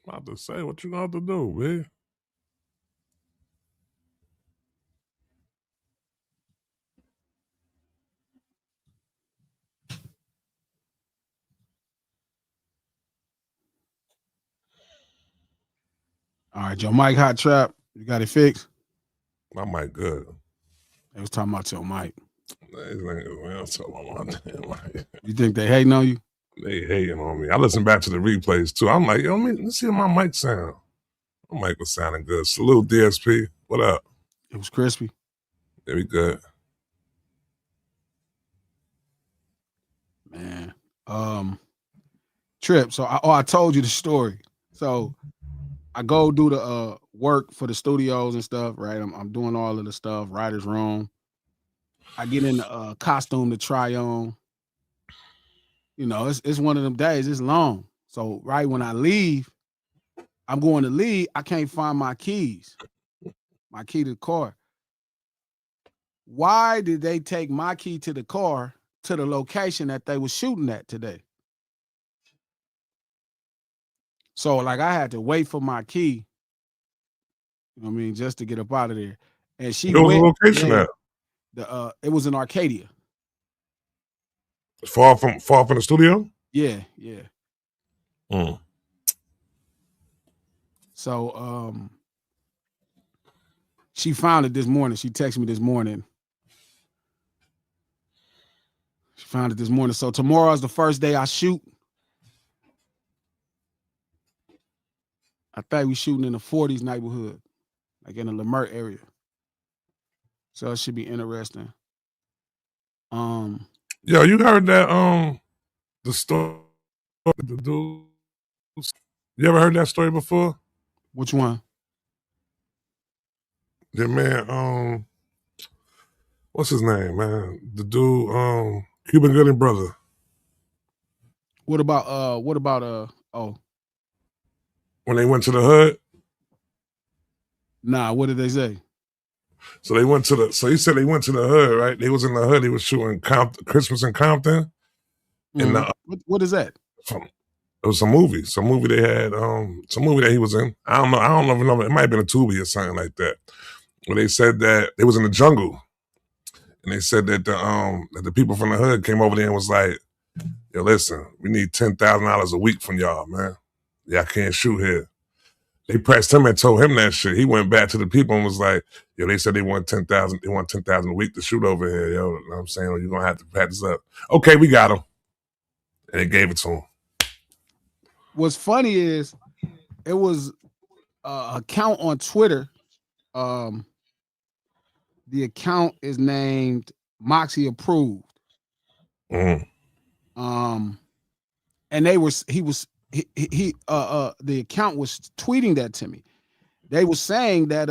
I'm about to say, what you gonna have to do, man? All right, your mic hot trap. You got it fixed? My mic good. They was talking about your mic. These niggas, man, I'm talking about my damn mic. You think they hating on you? They hating on me. I listen back to the replays too. I'm like, yo, let's see how my mic sound. My mic was sounding good. Salute DSP. What up? It was crispy. Yeah, we good. Man. Trip. So I told you the story. So I go do the work for the studios and stuff, right? I'm doing all of the stuff, writer's room. I get in the costume to try on. You know, it's one of them days, it's long. So right when I leave, I'm going to leave, I can't find my keys. My key to the car. Why did they take my key to the car to the location that they was shooting at today? So like I had to wait for my key, you know what I mean, just to get up out of there. And she Where was the went location at? It was in Arcadia. Far from the studio? Yeah. Mm. So she found it this morning. She texted me this morning. She found it this morning. So tomorrow's the first day I shoot. I think we shooting in the 40s neighborhood, like in the Lamert area. So it should be interesting. Yo, you heard that the story the dude? You ever heard that story before? Which one? The man, what's his name, man? The dude, Cuban Gooding brother. What about When they went to the hood? Nah, what did they say? So they went to the. So he said they went to the hood, right? They was in the hood. He was shooting Christmas in Compton, and what is that? It was some movie they had, some movie that he was in. I don't know. It might have been a Tubi or something like that. Where they said that they was in the jungle, and they said that the people from the hood came over there and was like, "Yo, listen, we need $10,000 a week from y'all, man. Yeah, I can't shoot here." They pressed him and told him that shit. He went back to the people and was like, "Yo, they said they want 10,000. They want 10,000 a week to shoot over here, yo." You know what I'm saying? You're gonna have to pat this up. Okay, we got him, and they gave it to him. What's funny is it was an account on Twitter. The account is named Moxie Approved. Mm. And the account was tweeting that to me. They were saying that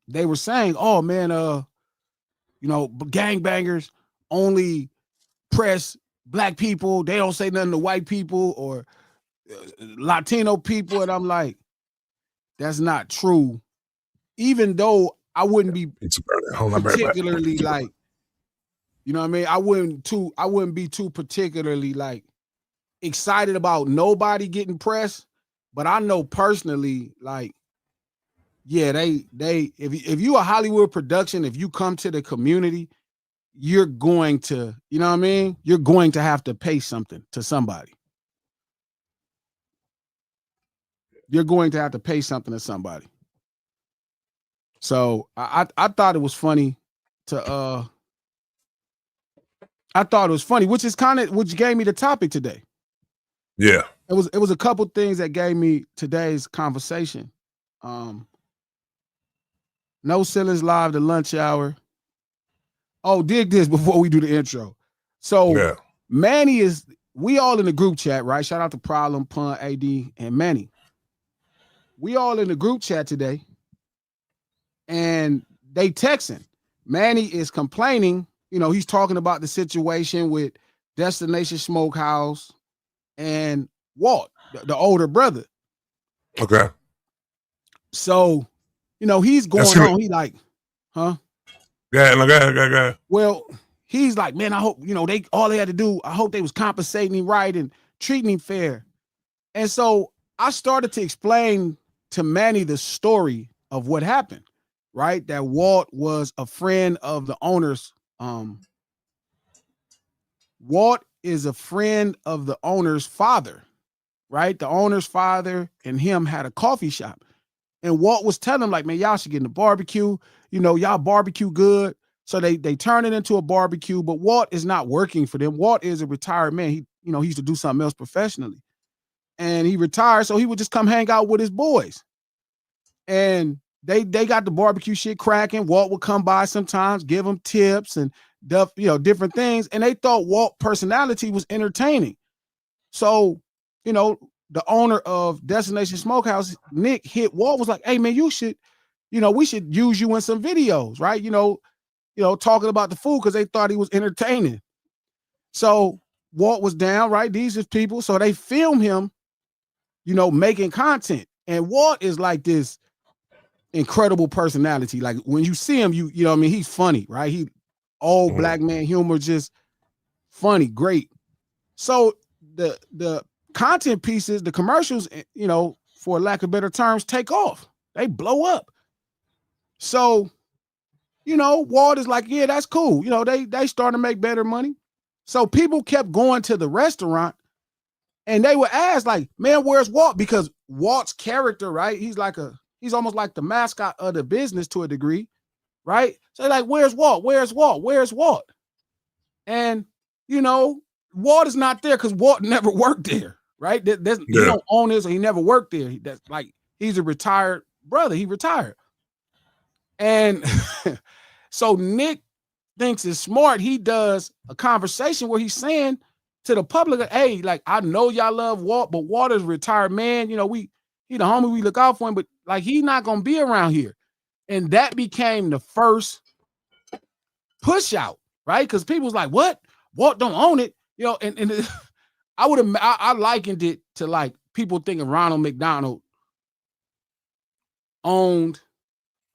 they were saying, gangbangers only press black people. They don't say nothing to white people or Latino people. And I'm like, that's not true. Even though I wouldn't be particularly like, you know what I mean? I wouldn't be too particularly like excited about nobody getting pressed, but I know personally, like, yeah, if you a Hollywood production, if you come to the community, you're going to, you know what I mean? You're going to have to pay something to somebody. You're going to have to pay something to somebody. So I thought it was funny to which gave me the topic today. Yeah. It was a couple things that gave me today's conversation. No ceilings live, the lunch hour. Oh, dig this before we do the intro. So yeah. Manny we all in the group chat, right? Shout out to Problem, Pun, AD, and Manny. We all in the group chat today, and they texting. Manny is complaining, he's talking about the situation with Destination Smokehouse and Walt, the older brother. Okay. So, he's going on. He like, huh? Yeah, go ahead. Well, he's like, man, I hope, all they had to do, I hope they was compensating him right and treating him fair. And so I started to explain to Manny the story of what happened, right? That Walt was a friend of the owner's. Walt is a friend of the owner's father, right? The owner's father and him had a coffee shop. And Walt was telling him, like, man, y'all should get in the barbecue. Y'all barbecue good. So they turn it into a barbecue, but Walt is not working for them. Walt is a retired man. He used to do something else professionally. And he retired, so he would just come hang out with his boys. And they got the barbecue shit cracking. Walt would come by sometimes, give them tips and different things. And they thought Walt personality was entertaining. So, the owner of Destination Smokehouse, Nick, hit Walt, was like, hey man, you should, we should use you in some videos, right? Talking about the food, because they thought he was entertaining. So Walt was down, right? These are people. So they film him, making content. And Walt is like this incredible personality. Like when you see him, he's funny, right? He old black man humor, just funny, great. So the content pieces, the commercials, for lack of better terms, take off. They blow up. So, Walt is like, yeah, that's cool. They starting to make better money. So people kept going to the restaurant and they would ask, like, man, where's Walt? Because Walt's character, right? He's almost like the mascot of the business to a degree, right? So they're like, where's Walt? Where's Walt? Where's Walt? And, Walt is not there because Walt never worked there, right? He don't own this, or he never worked there. That's like, he's a retired brother. He retired. And so Nick thinks it's smart. He does a conversation where he's saying to the public, hey, like, I know y'all love Walt, but Walt is a retired man. He the homie, we look out for him, but like, he's not going to be around here. And that became the first push out, right? Because people was like, what? Walt don't own it. And I likened it to like people thinking Ronald McDonald owned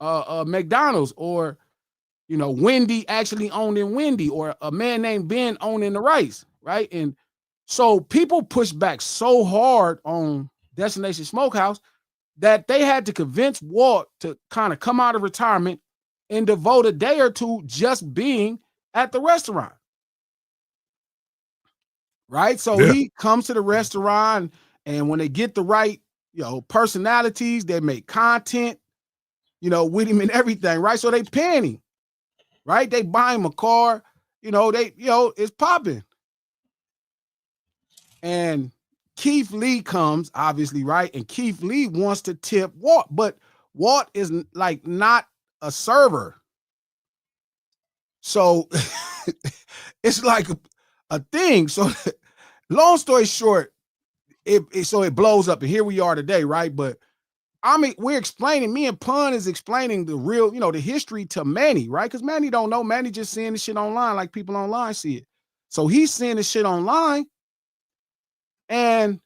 McDonald's, or Wendy actually owning Wendy, or a man named Ben owning the rice, right? And so people pushed back so hard on Destination Smokehouse that they had to convince Walt to kind of come out of retirement and devote a day or two just being at the restaurant. Right? So he comes to the restaurant, and when they get the right, personalities, they make content, with him and everything, right? So they paying him, right? They buy him a car, it's popping. And Keith Lee comes, obviously, right? And Keith Lee wants to tip Walt, but Walt is like not a server. So it's like a thing. So long story short, it blows up, and here we are today, right? But I mean, we're explaining, me and Pun is explaining the real, the history to Manny, right? Because Manny don't know. Manny just seeing the shit online like people online see it. So he's seeing the shit online, and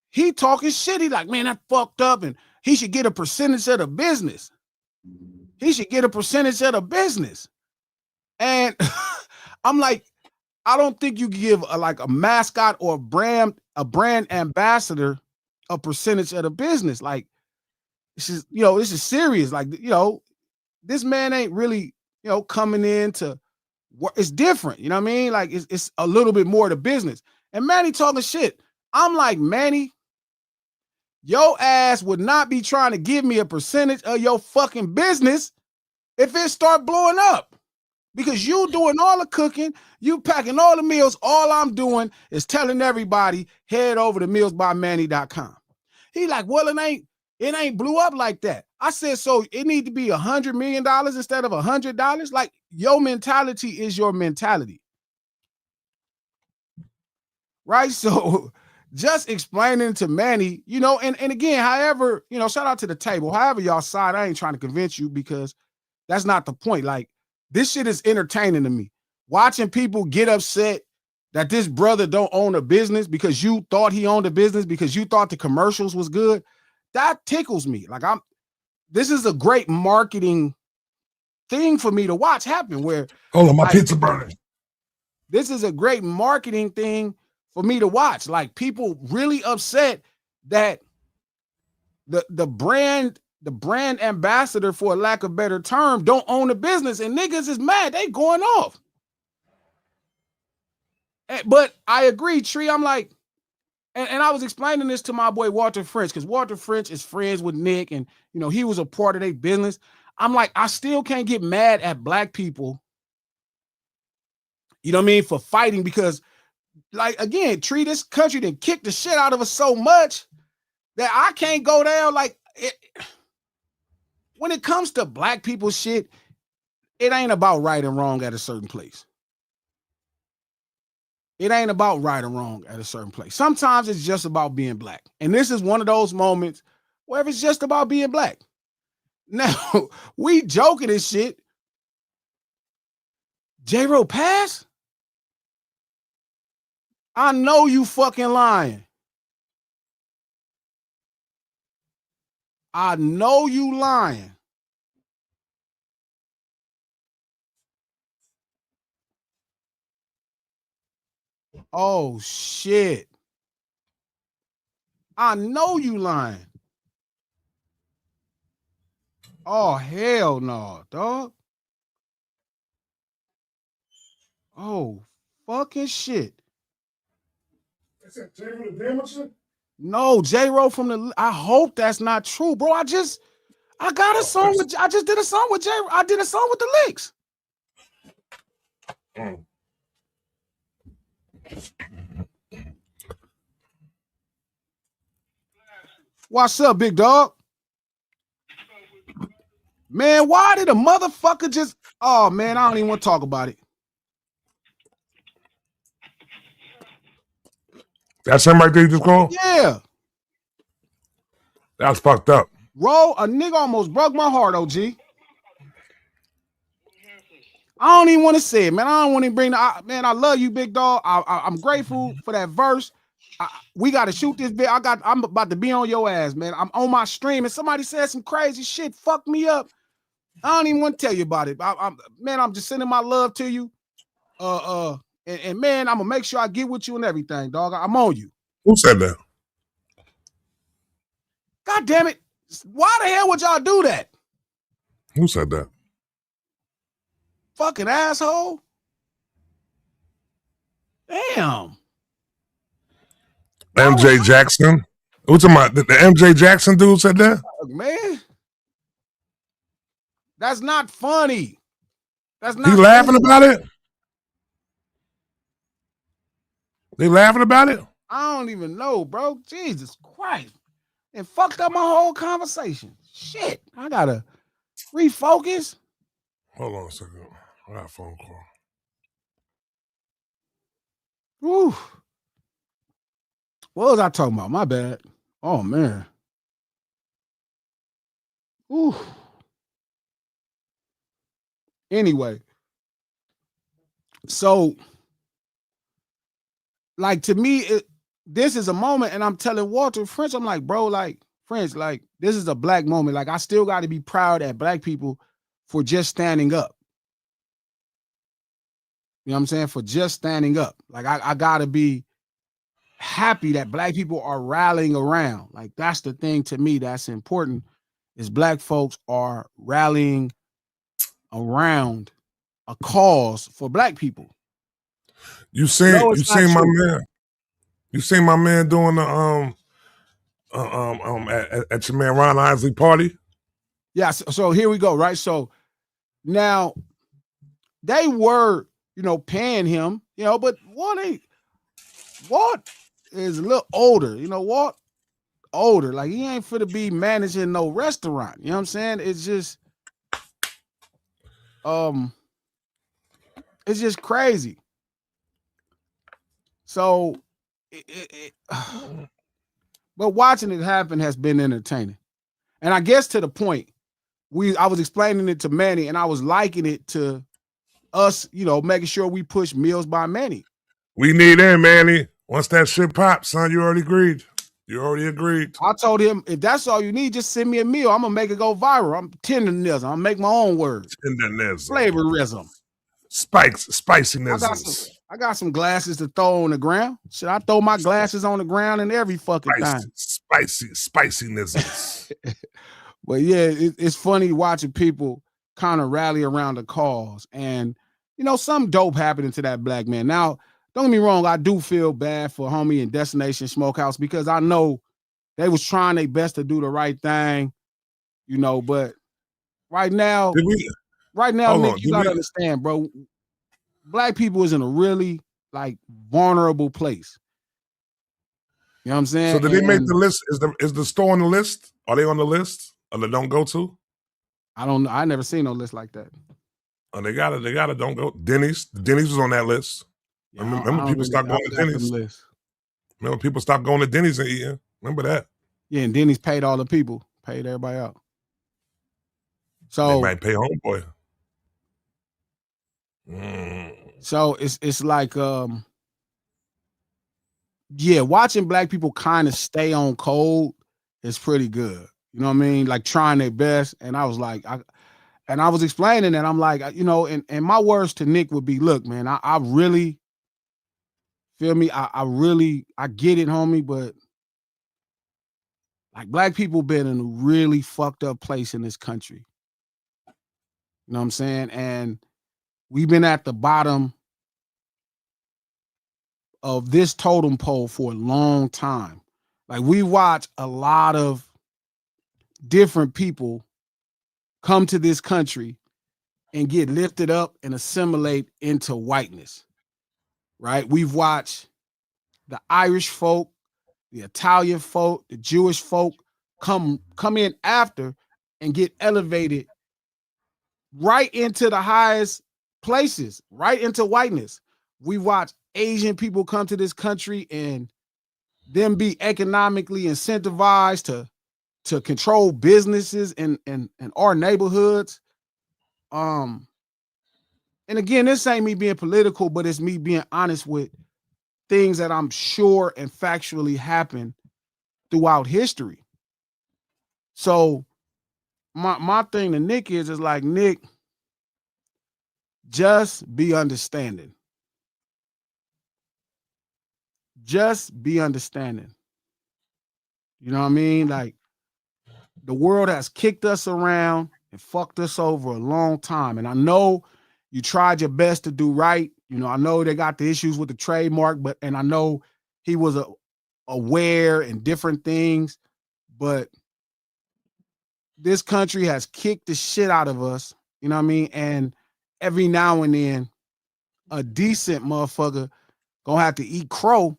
he talking shit. He like, man, that fucked up, and he should get a percentage of the business. He should get a percentage of the business. And I'm like, I don't think you give a mascot or a brand ambassador a percentage of the business. Like, this is serious. Like, this man ain't really, coming in to work. It's different. You know what I mean? Like, it's a little bit more to business. And Manny talking shit. I'm like, Manny, your ass would not be trying to give me a percentage of your fucking business if it start blowing up. Because you doing all the cooking, you packing all the meals. All I'm doing is telling everybody, head over to mealsbymanny.com. He like, well, it ain't blew up like that. I said, so it need to be $100 million instead of $100? Like, your mentality is your mentality. Right? So just explaining to Manny, and again, however, shout out to the table. However y'all side, I ain't trying to convince you, because that's not the point. Like, this shit is entertaining to me. Watching people get upset that this brother don't own a business because you thought he owned a business, because you thought the commercials was good, that tickles me. Like, this is a great marketing thing for me to watch happen where hold on, my pizza burning. This is a great marketing thing for me to watch. Like people really upset that the brand ambassador, for a lack of better term, don't own the business, and niggas is mad. They going off. But I agree, Tree. I'm like, and I was explaining this to my boy Walter French, because Walter French is friends with Nick, and you know he was a part of their business. I'm like, I still can't get mad at black people, you know what I mean, for fighting, because, like, again, Tree, this country done kicked the shit out of us so much that I can't go down. Like, when it comes to black people shit, it ain't about right and wrong at a certain place. It ain't about right or wrong at a certain place. Sometimes it's just about being black. And this is one of those moments where it's just about being black. Now, we joking and shit. J-Ro pass? I know you fucking lying. I know you lying. Oh, shit. I know you lying. Oh, hell no, dog. Oh, fucking shit. Is that J-Ro the Damager? No, J-Ro from the... I hope that's not true, bro. I just did a song with J-Ro. I did a song with the Licks. What's up, big dog? Man, why did a motherfucker just... Oh, man, I don't even want to talk about it. That's him right there you just called? Yeah. That's fucked up. Bro, a nigga almost broke my heart, OG. I don't even want to say it, man. I don't want to bring the... Man, I love you, big dog. I'm grateful for that verse. We got to shoot this bit. I'm about to be on your ass, man. I'm on my stream, and somebody said some crazy shit. Fuck me up. I don't even want to tell you about it. Man, I'm just sending my love to you. And man, I'm gonna make sure I get with you and everything, dog. I'm on you. Who said that? God damn it. Why the hell would y'all do that? Who said that? Fucking asshole. Damn. MJ Jackson? Who's talking about? The MJ Jackson dude said that? Man. That's not funny. That's not He laughing about it? They laughing about it? I don't even know, bro. Jesus Christ. And fucked up my whole conversation. Shit. I gotta refocus. Hold on a second. I got a phone call. Woo. What was I talking about? My bad. Oh, man. Ooh. Anyway. So, like, to me, this is a moment, and I'm telling Walter French, I'm like, bro, like, French, like, this is a black moment. Like, I still got to be proud at black people for just standing up. You know what I'm saying? For just standing up. Like, I got to be happy that black people are rallying around. Like, that's the thing to me that's important, is black folks are rallying around a cause for black people. You seen my man. You seen my man doing the at your man Ron Isley party? Yeah, so here we go, right? So now they were, you know, paying him, you know, but Walt is a little older, you know, Walt older. Like, he ain't fit to be managing no restaurant. You know what I'm saying? It's just crazy. So but watching it happen has been entertaining. And I guess to the point, I was explaining it to Manny, and I was liking it to us, you know, making sure we push Meals by Manny. We need in, Manny. Once that shit pops, son, you already agreed. You already agreed. I told him, if that's all you need, just send me a meal. I'm gonna make it go viral. I'm tenderism. I'm gonna make my own word. Tenderism. Flavorism. Spiciness. I got some glasses to throw on the ground. Should I throw my glasses on the ground and every fucking thing? Spiciness. But yeah, it's funny watching people kind of rally around the cause, and some dope happening to that black man. Now, don't get me wrong, I do feel bad for homie in Destination Smokehouse because I know they was trying their best to do the right thing, but right now, Nick, you gotta understand, bro. Black people is in a really vulnerable place. You know what I'm saying? So did they make the list? Is the store on the list? Are they on the list? Or they don't go to? I don't know. I never seen no list like that. Oh, they got it. Don't go. Denny's was on that list. Yeah, remember people stopped going to Denny's. Remember people stopped going to Denny's and eating. Remember that? Yeah, and Denny's paid all the people, paid everybody out. So they might pay homeboy. So it's like watching black people kind of stay on code is pretty good. You know what I mean? Like trying their best. And I was like, I was explaining that. I'm like, and my words to Nick would be, look, man, I really feel me. I get it, homie, but like black people been in a really fucked up place in this country. You know what I'm saying? And we've been at the bottom of this totem pole for a long time. Like we watch a lot of different people come to this country and get lifted up and assimilate into whiteness, right? We've watched the Irish folk, the Italian folk, the Jewish folk come in after and get elevated right into the highest places, right into whiteness. We watch Asian people come to this country and them be economically incentivized to control businesses in our neighborhoods. And again, this ain't me being political, but it's me being honest with things that I'm sure and factually happen throughout history. So my thing to Nick is like, Nick, just be understanding. Just be understanding. You know what I mean? Like the world has kicked us around and fucked us over a long time. And I know you tried your best to do right. I know they got the issues with the trademark, and I know he was aware and different things, but this country has kicked the shit out of us. You know what I mean? And every now and then a decent motherfucker gonna have to eat crow,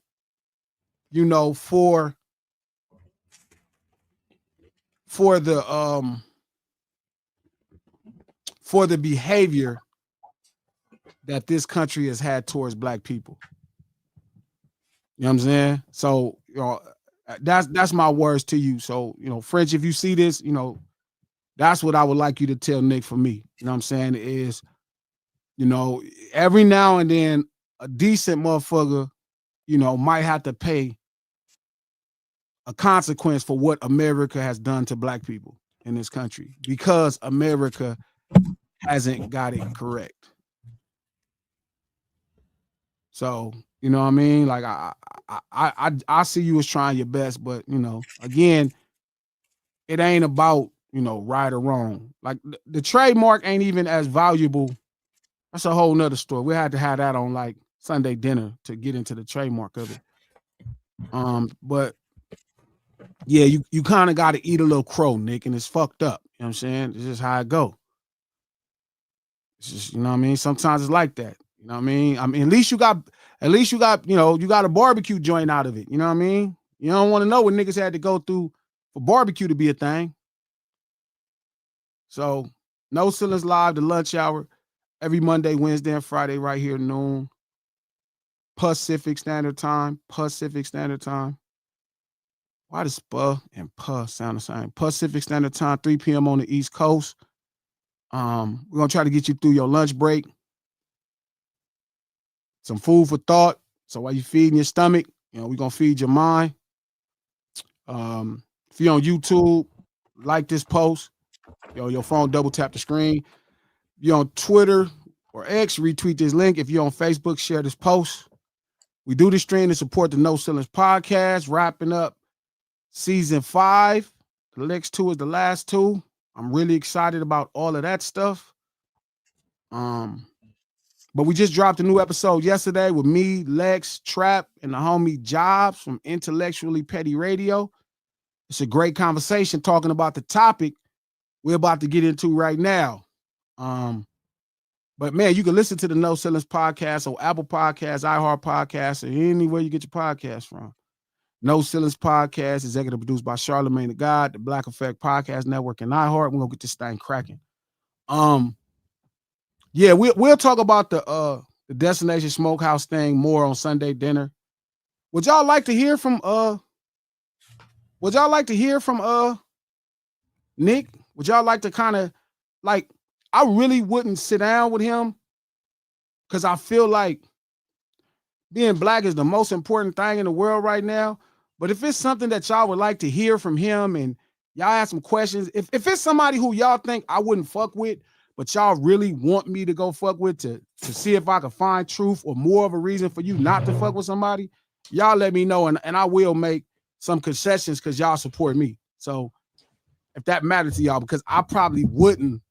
for the behavior that this country has had towards black people. You know what I'm saying? So, that's my words to you. So, French, if you see this, that's what I would like you to tell Nick for me. You know what I'm saying? Is, every now and then a decent motherfucker, might have to pay a consequence for what America has done to black people in this country because America hasn't got it correct. So, you know what I mean? Like I see you as trying your best, but again, it ain't about, right or wrong. Like the trademark ain't even as valuable. That's a whole nother story. We had to have that on like Sunday dinner to get into the trademark of it. But yeah, you kind of got to eat a little crow, Nick, and it's fucked up. You know what I'm saying? It's just how it go. It's just, you know what I mean? Sometimes it's like that. You know what I mean? At least you got, you got a barbecue joint out of it. You know what I mean? You don't want to know what niggas had to go through for barbecue to be a thing. So, No Ceilings Live, the lunch hour, every Monday, Wednesday, and Friday, right here at noon. Pacific Standard Time. Why does "spa" and "puh" sound the same? Pacific Standard Time, 3 p.m. on the East Coast. We're gonna try to get you through your lunch break. Some food for thought. So while you're feeding your stomach, we're gonna feed your mind. If you're on YouTube, like this post. Your phone, double tap the screen. If you're on Twitter or X, retweet this link. If you're on Facebook, share this post. We do this stream to support the No Ceilings podcast, wrapping up season 5. The next 2 is the last 2. I'm really excited about all of that stuff. But we just dropped a new episode yesterday with me, Lex, Trap, and the homie Jobs from Intellectually Petty Radio. It's a great conversation talking about the topic we're about to get into right now. But man, you can listen to the No Ceilings podcast on Apple Podcasts, iHeart Podcasts, or anywhere you get your podcast from. No Ceilings podcast, executive produced by Charlamagne the God, the Black Effect Podcast Network, and iHeart. We're gonna get this thing cracking. Yeah, we'll talk about the Destination Smokehouse thing more on Sunday dinner. Would y'all like to hear from Nick? Would y'all like to kind of like, I really wouldn't sit down with him because I feel like being black is the most important thing in the world right now. But if it's something that y'all would like to hear from him and y'all have some questions, if it's somebody who y'all think I wouldn't fuck with, but y'all really want me to go fuck with to see if I can find truth or more of a reason for you not to fuck with somebody, y'all let me know and I will make some concessions because y'all support me. So if that matters to y'all, because I probably wouldn't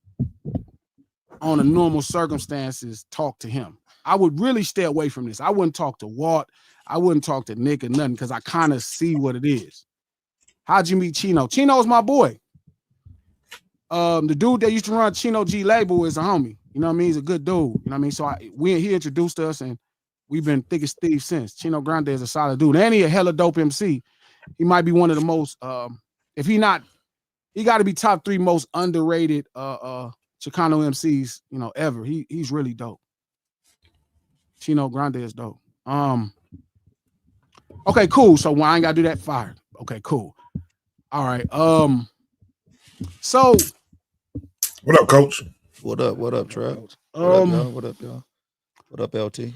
on a normal circumstances talk to him. I would really stay away from this. I wouldn't talk to Walt. I wouldn't talk to Nick or nothing because I kind of see what it is. How'd you meet Chino? Chino's my boy. The dude that used to run Chino G label is a homie. You know what I mean? He's a good dude. You know what I mean? So he introduced us and we've been thick as thieves since. Chino Grande is a solid dude. And he a hella dope MC. He might be one of the most, if he not, he got to be top 3 most underrated Chicano MCs, ever. He's really dope. Chino Grande is dope. Okay, cool. So when I ain't got to do that, fire. Okay, cool. All right. So what up, Coach? What up, Trap? What up, y'all? What up, LT?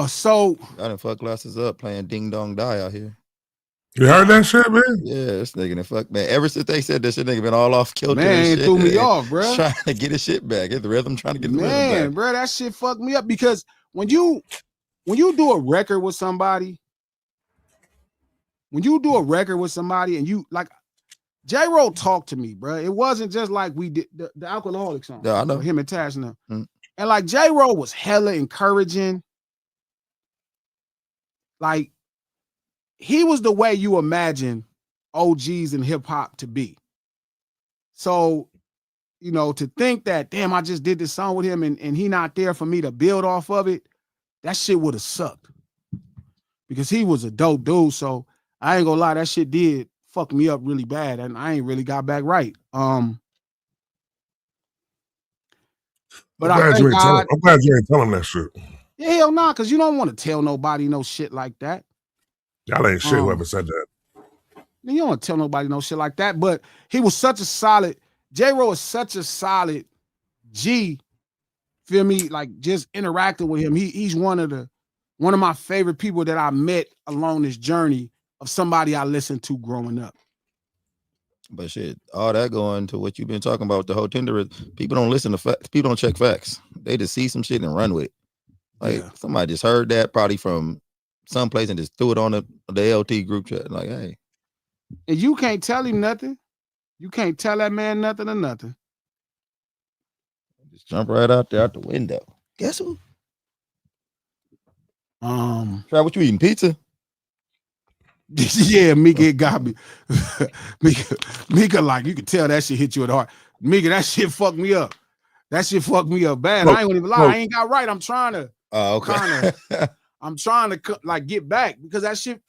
So I done fuck Glasses up playing Ding Dong Die out here. You heard that shit, man? Yeah, this nigga done fuck, man. Ever since they said that shit, nigga been all off kilter. Man, shit, threw me off, bro. Trying to get his shit back. Get the rhythm, trying to get the rhythm back. Man, bro, that shit fucked me up because when you do a record with somebody, and you like J-Ro talked to me, bro. It wasn't just like we did the Alcoholic song. Yeah, I know. Him and Tash now. And like J-Ro was hella encouraging. Like he was the way you imagine OGs in hip hop to be. So, to think that, damn, I just did this song with him and he not there for me to build off of it, that shit would have sucked. Because he was a dope dude. So I ain't gonna lie, that shit did fuck me up really bad and I ain't really got back right. But I'm glad you ain't tell him that shit. Yeah, hell nah, because you don't want to tell nobody no shit like that. Y'all ain't shit whoever said that. You don't want to tell nobody no shit like that, but he was such a solid, J-Ro is such a solid G, feel me? Like just interacting with him. He's one of my favorite people that I met along this journey of somebody I listened to growing up. But shit, all that going to what you've been talking about with the whole Tinder is people don't listen to facts. People don't check facts. They just see some shit and run with it. Like somebody just heard that probably from someplace and just threw it on the LT group chat. Like, hey. And you can't tell him nothing. You can't tell that man nothing or nothing. Just jump right out there out the window. Guess who? Try what you eating? Pizza? Yeah, Mika got me. Mika, like you can tell that shit hit you at the heart. Mika, that shit fucked me up. That shit fucked me up bad. I ain't gonna even lie. I ain't got right. I'm trying to. Okay. I'm trying to like get back because that shit.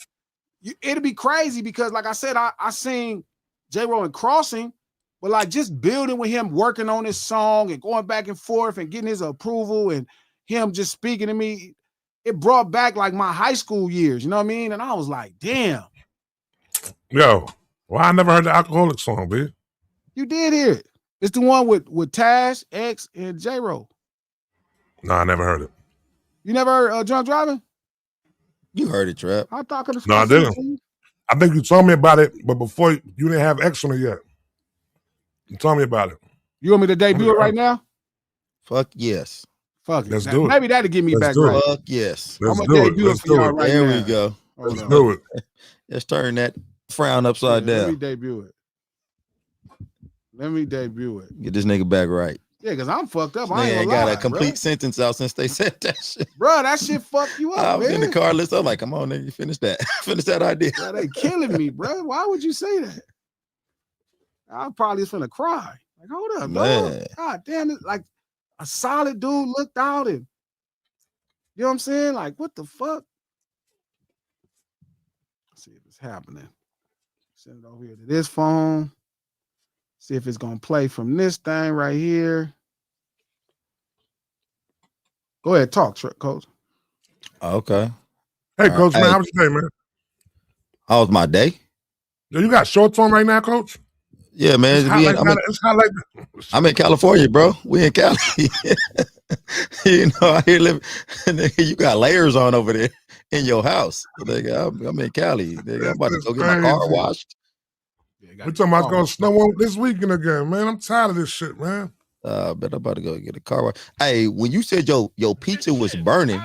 It'll be crazy because, like I said, I seen J-Ro in Crossing, but like just building with him, working on this song and going back and forth and getting his approval and him just speaking to me, it brought back like my high school years. You know what I mean? And I was like, damn. Yo, why I never heard the Alcoholic song, B? You did hear it. It's the one with Tash, X, and J-Ro. No, I never heard it. You never heard Drunk Driving? You heard it, Trap. I thought No, I didn't. I think you told me about it, but before you didn't have X on it yet. You told me about it. You want me to debut it right now? Fuck yes. Fuck it. Let's do it. Maybe that'll get me Let's back do right. it. Fuck yes. Let's I'm do gonna it. debut it Let's for do y'all it. right There now. we go. Let's do it. Let's turn that frown upside Let down. me debut it. Let me debut it. Get this nigga back right. Yeah, because I'm fucked up. This I nigga ain't ain't gonna got lie, a complete bruh. sentence out since they said that shit. Bro, that shit fucked you up, I was man. in the car list. I'm like, come on, nigga, finish that. Finish that idea. Bro, they killing me, bro. Why would you say that? I probably was finna cry. Like, hold up, Man. dog. God damn it. Like a solid dude looked out and you know what I'm saying? Like, what the fuck? Let's see if it's happening. Send it over here to this phone. See if it's gonna play from this thing right here. Go ahead, talk, Coach. Okay. Hey, Coach, man, Hey. how was your day, man? How was my day? Yo, you got shorts on right now, Coach? Yeah, man. It's hot like I'm in California, bro. We in Cali. You know, I hear living. You got layers on over there in your house. Nigga, I'm in Cali. Nigga, I'm about to go get my car washed. We talking about it's gonna snow on this weekend again, man. I'm tired of this shit, man. But I'm about to go get a car wash. Hey, when you said your pizza was burning,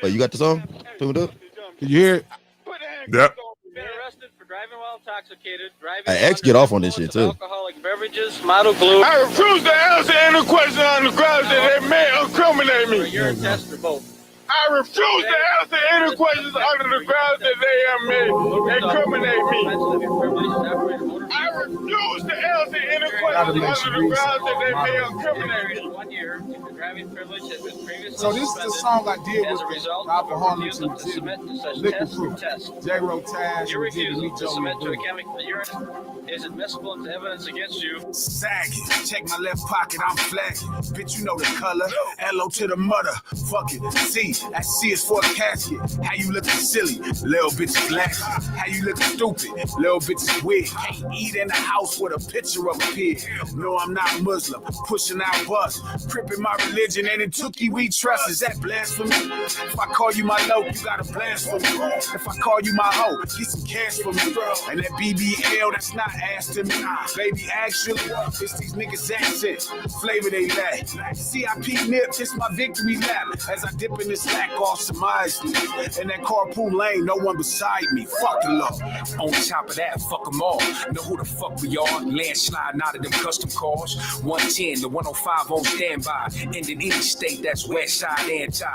oh, you got the song tuned up? Can you hear it? Yep. Driving while intoxicated, Hey, X get off on this shit too. Alcoholic beverages, model glue. I refuse to answer any question on the grounds that they may incriminate me. Urine test or both. I refuse to answer any questions under the grounds that they have made incriminate me. I refuse to answer any questions under the grounds that they may incriminate me. 1 year, if your driving privilege has been previously So this is the song I did as with a result the of alcoholics refusal and to submit to such liquor tests or proof. tests. J-Ro Taz Your and Jimmy refusal Meat to Joe submit to a Blue. chemical urine is admissible into evidence against you. Sagging, check my left pocket, I'm flagging. Bitch, you know the color. L.O. to the mother. Fuck it. C, that C is for a casket. How you looking silly? Little bitch is laughing. How you looking stupid? Little bitch is weird. Can't eat in the house with a picture of a pig. No, I'm not Muslim. Pushing out bus. Crippin' my religion and in Tookie we trust. Is that blasphemy? If I call you my low, you gotta blaspheme. If I call you my hoe, get some cash for me. And that BBL, that's not ass to me. Baby, actually, it's these niggas' accent. Flavor they lack. CIP nip, it's my victory lap. As I dip in this lack off some eyes. In that carpool lane, no one beside me. Fuck the law. On top of that, fuck them all. Know who the fuck we are. Landsliding out of them custom cars. 110 to 105 on standby. Ending any state that's west side anti.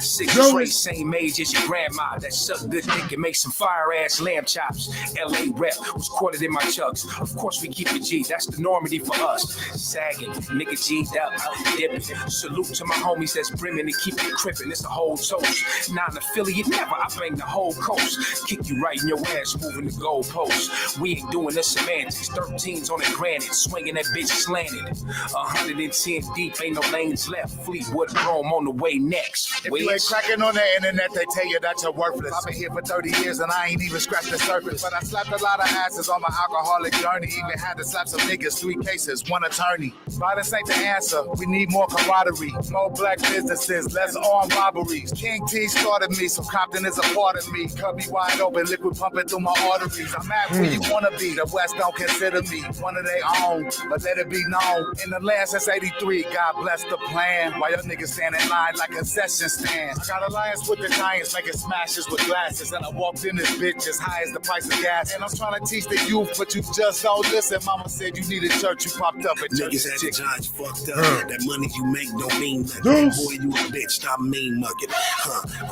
6 trace, same age as your grandma. That suck good dick and make some fire ass lamb chops. LA rep was quartered in my chucks. Of course we keep it G, that's the normandy for us. Sagging, nigga G'd up, dipping. Salute to my homies that's brimming and keep it crippin'. It's the whole toast. Non-affiliate, never, I bang the whole coast. Kick you right in your ass, moving the goalposts. We ain't doing the semantics. 13s on the granite, swinging that bitch slanted. 110 deep, ain't no lanes left. Fleetwood Rome on the way next. If you ain't cracking on the internet, they tell you that you're worthless. I've been here for 30 years and I ain't even scratched the surface. But I slapped a lot of asses on my alcoholic journey. Even had to slap some niggas, 3 cases, 1 attorney. Violence ain't the answer. We need more camaraderie. More black businesses, less armed robberies. King T started me, so Compton is a part of me. Cut me wide open, liquid pumping through my arteries. I'm at where you wanna be. The West don't consider me one of their own, but let it be known. In the land since 83, God bless the plan. While your niggas stand in line like concession stands. I got alliance with the Giants, making smashes with glasses. And I walked in this bitch as high as the price of gas. And I'm trying to teach the youth, but you just don't listen. Mama said you needed church, you popped up at church. Niggas at the Giants fucked up. That money you make don't mean nothing. Boy, you a bitch, stop mean mugging.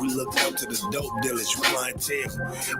We looked up to the dope dealers, you clientele.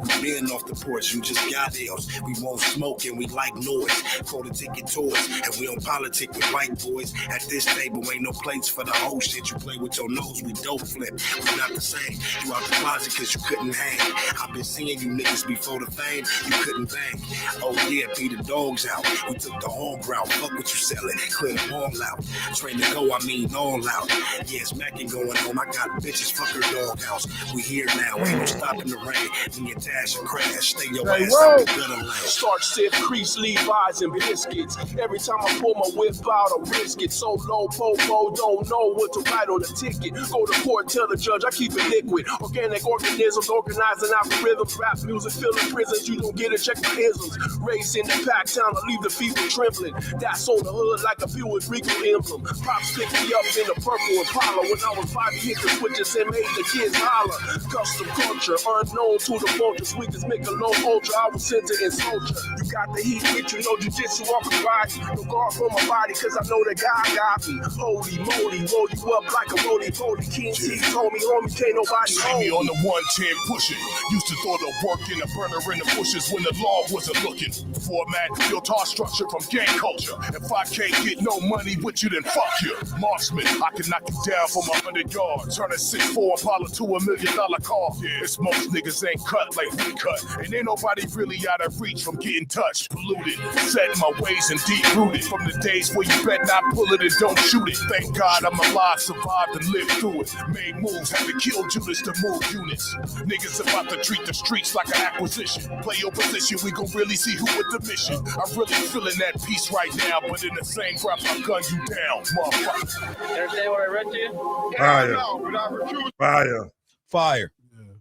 We been off the porch, you just got ills. We won't smoke and we like noise. For the ticket toys, and we don't politic with white boys. At this table ain't no plates for the whole shit. You play with your nose, we dope flip. We not the same. You out the closet cause you couldn't hang. I've been seeing you niggas before the fame, you couldn't bang. Oh yeah, beat the dogs out. We took the whole ground, fuck what you selling. Clear them all out. Train to go, I mean all out. Yeah, smacking going home. I got bitches, fuck her doghouse. We here now, ain't no stopping the rain. Me and Tash and Crash, stay your ass out the gutter lane. Starch, sip, crease, Levi's, and biscuits. Every time I pull my whip out, I risk it. So low, popo, don't know what to write on the ticket. Go to court, tell the judge I keep it liquid. Organic organisms, organizing algorithms. Rap music, filling prisons. You don't get it, check my isms. Raised in the pack town, I leave the fever trembling. That's on the hood like a Buick Regal emblem. Pops picked me up in the purple Impala. When I was 5, he hit the switches and made the kids holler. Custom culture, unknown to the vultures. Weakest make a low ultra. I was sent to soldier. You got the heat with you, no jiu-jitsu off the body. No guard for my body, cause I know that God got me. Holy moly, roll you up like a roly-poly. King T told me, homie, can't nobody See hold me me. on the 110 pushing. Used to throw the work in the burner in the bushes when the law wasn't looking. Format built our structure from gang culture. If I can't get no money with you, then fuck you. Marksman, I can knock you down from 100 yards. Turn a 6'4 Impala to $1 million car. It's most niggas ain't cut like we cut. And ain't nobody really out of reach from getting touched. Polluted, set my ways and deep rooted. From the days where you bet not pull it and don't shoot it. Thank God I'm alive, survived and lived through it. Made moves, had to kill Judas to move units. Niggas about to treat the streets like an acquisition. Play your position, we gon' really see who with the mission. I'm really feeling that peace right now, but in the same breath I gun you down, motherfucker. You understand what I read to you? Fire. No, but I refuse. Fire. Fire.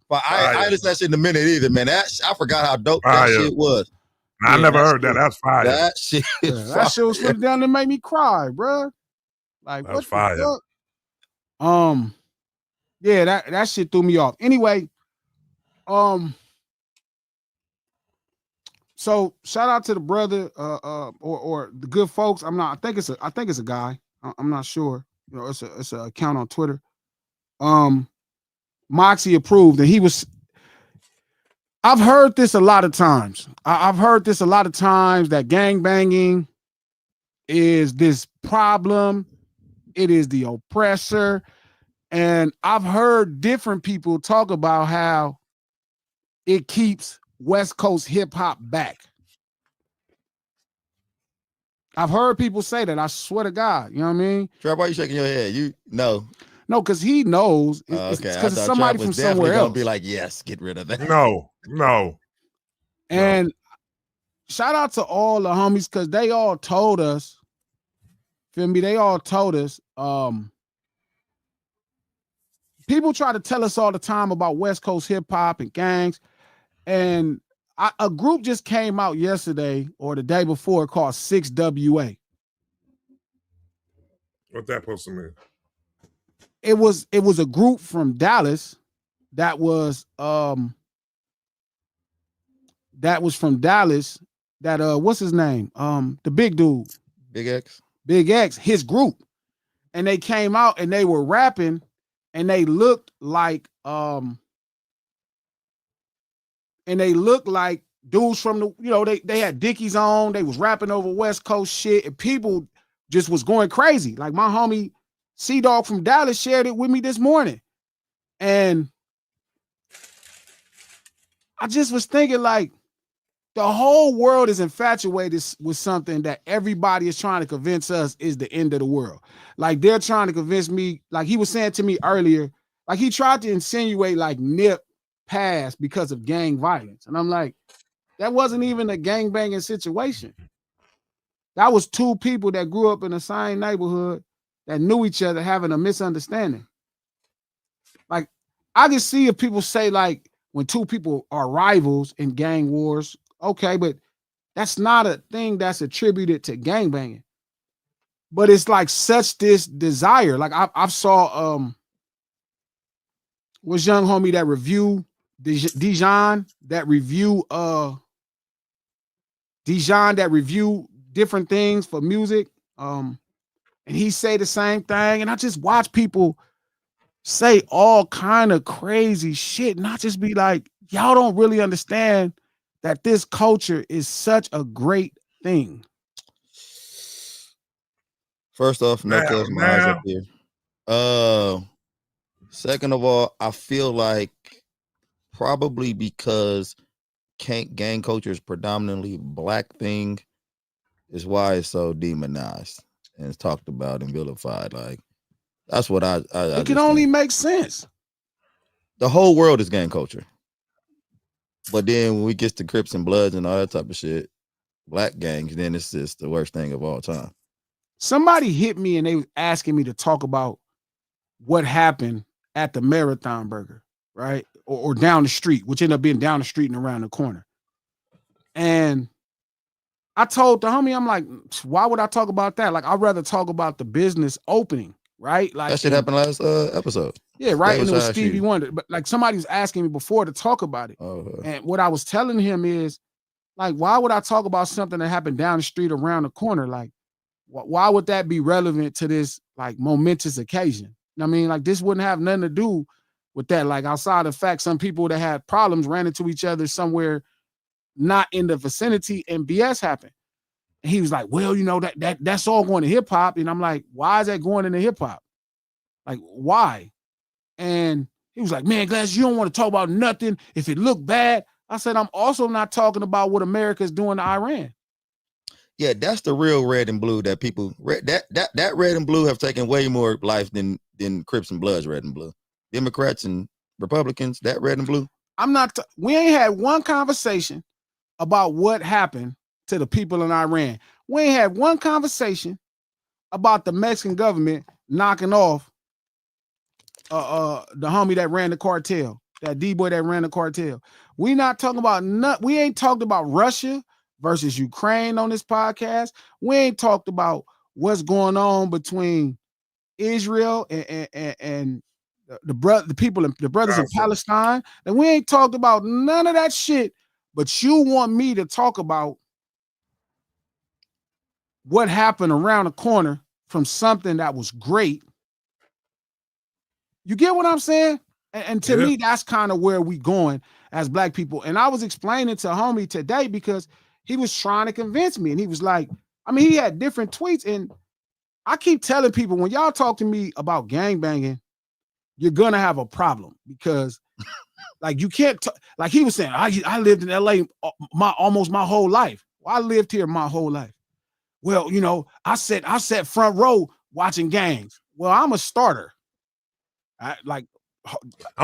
But I listened to that shit in a minute either, man. I forgot how dope that Fire. shit was. I Yeah, never that's heard that. good. That's fire. That shit Yeah, is that shit was fire. put down to make me cry, bro. Like, That what was fire. the fuck? Yeah, that shit threw me off. Anyway, so shout out to the brother, or the good folks. I think it's a guy. I'm not sure. You know, it's a account on Twitter. Moxie approved, and I've heard this a lot of times. I've heard this a lot of times that gang banging is this problem. It is the oppressor. And I've heard different people talk about how it keeps West Coast hip hop back. I've heard people say that. I swear to God. You know what I mean? Trap, why you shaking your head? You no. No, because he knows. It's Okay, because it's I thought somebody Trap was from definitely somewhere gonna else. be like, yes, get rid of that. No. And shout out to all the homies, because they all told us, feel me? They all told us, people try to tell us all the time about West Coast hip hop and gangs. And a group just came out yesterday or the day before called 6WA. What that supposed to mean? It was a group from Dallas that was from Dallas that what's his name? The big dude. Big X. Big X, his group. And they came out and they were rapping and they looked like dudes from the, you know, they had Dickies on, they was rapping over West Coast shit, and people just was going crazy. Like my homie C-Dog from Dallas shared it with me this morning. And I just was thinking, like, the whole world is infatuated with something that everybody is trying to convince us is the end of the world. Like they're trying to convince me, like he was saying to me earlier, like he tried to insinuate like Nip passed because of gang violence. And I'm like, that wasn't even a gang banging situation. That was two people that grew up in the same neighborhood that knew each other having a misunderstanding. Like I can see if people say like when two people are rivals in gang wars, okay, but that's not a thing that's attributed to gang banging. But it's like such this desire. Like I saw was young homie that review Dijon that review different things for music. And he say the same thing. And I just watch people say all kind of crazy shit. And I just be like, y'all don't really understand that this culture is such a great thing. First off, no closing my eyes up here. Second of all, I feel like probably because gang culture is predominantly black thing is why it's so demonized and it's talked about and vilified. Like that's what I it can only make sense. The whole world is gang culture. But then when we get to Crips and Bloods and all that type of shit, black gangs, then it's just the worst thing of all time. Somebody hit me and they was asking me to talk about what happened at the Marathon Burger, right? Or down the street, which ended up being down the street and around the corner. And I told the homie, I'm like, why would I talk about that? Like, I'd rather talk about the business opening, right? Like that shit happened last episode. Yeah, right. And it was Stevie Wonder. But like somebody was asking me before to talk about it. And what I was telling him is, like, why would I talk about something that happened down the street around the corner? Like, why would that be relevant to this like momentous occasion? I mean, like, this wouldn't have nothing to do with that. Like, outside of the fact, some people that had problems ran into each other somewhere not in the vicinity and BS happened. And he was like, well, you know, that's all going to hip hop. And I'm like, why is that going into hip hop? Like, why? And he was like, man, Glass, you don't want to talk about nothing if it looked bad. I said, I'm also not talking about what America's doing to Iran. Yeah, that's the real red and blue that people that red and blue have taken way more life than Crips and Bloods red and blue. Democrats and Republicans, that red and blue. We ain't had one conversation about what happened to the people in Iran. We ain't had one conversation about the Mexican government knocking off the homie that ran the cartel, that D-boy that ran the cartel. We not talking about we ain't talked about Russia versus Ukraine on this podcast. We ain't talked about what's going on between Israel and the people, the brothers in Palestine. And we ain't talked about none of that shit, but you want me to talk about what happened around the corner from something that was great. You get what I'm saying? And to me, that's kind of where we going as black people. And I was explaining to homie today because he was trying to convince me. And he was like, I mean, he had different tweets. And I keep telling people, when y'all talk to me about gangbanging, you're going to have a problem because like you can't, like he was saying, I lived in LA almost my whole life. Well, I lived here my whole life. Well, you know, I sat front row watching gangs. Well, I'm a starter. I'm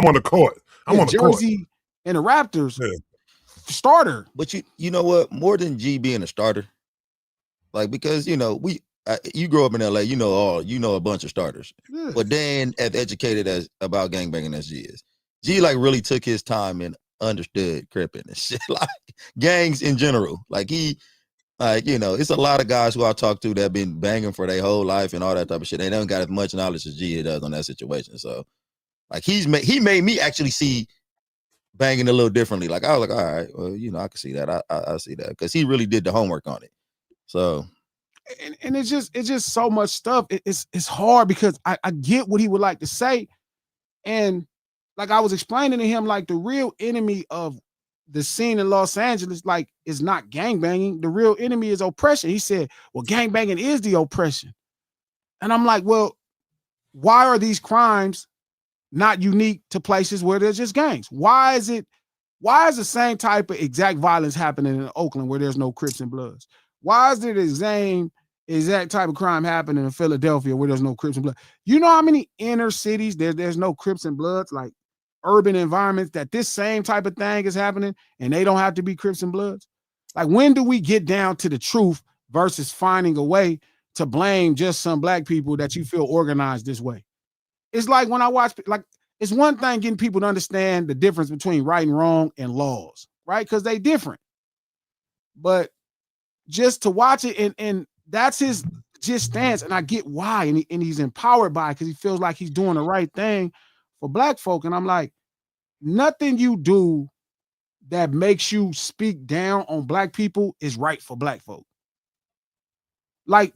on the court. I'm on the Jersey court. And the Raptors starter. But you know what? More than G being a starter, like because you know you grow up in LA, you know a bunch of starters, but then as educated as about gangbanging as G is, G like really took his time and understood cripping and shit, like gangs in general. Like he, like you know, it's a lot of guys who I talk to that have been banging for their whole life and all that type of shit. They don't got as much knowledge as G does on that situation. So, like he made me actually see banging a little differently. Like I was like, all right, well, you know, I can see that. I see that because he really did the homework on it. So, and it's just so much stuff. It's hard because I get what he would like to say, and like I was explaining to him, like the real enemy of the scene in Los Angeles, like, is not gangbanging. The real enemy is oppression. He said, well, gangbanging is the oppression. And I'm like, well, why are these crimes not unique to places where there's just gangs? Why is the same type of exact violence happening in Oakland where there's no Crips and Bloods? Why is there the same exact type of crime happening in Philadelphia where there's no Crips and Bloods? You know how many inner cities there's no Crips and Bloods, like urban environments, that this same type of thing is happening and they don't have to be Crips and Bloods? Like, when do we get down to the truth versus finding a way to blame just some black people that you feel organized this way? It's like when I watch, like, it's one thing getting people to understand the difference between right and wrong and laws, right? Because they different. But just to watch it, and that's his just stance, and I get why, and he's empowered by it because he feels like he's doing the right thing for black folk. And I'm like, nothing you do that makes you speak down on black people is right for black folk. Like,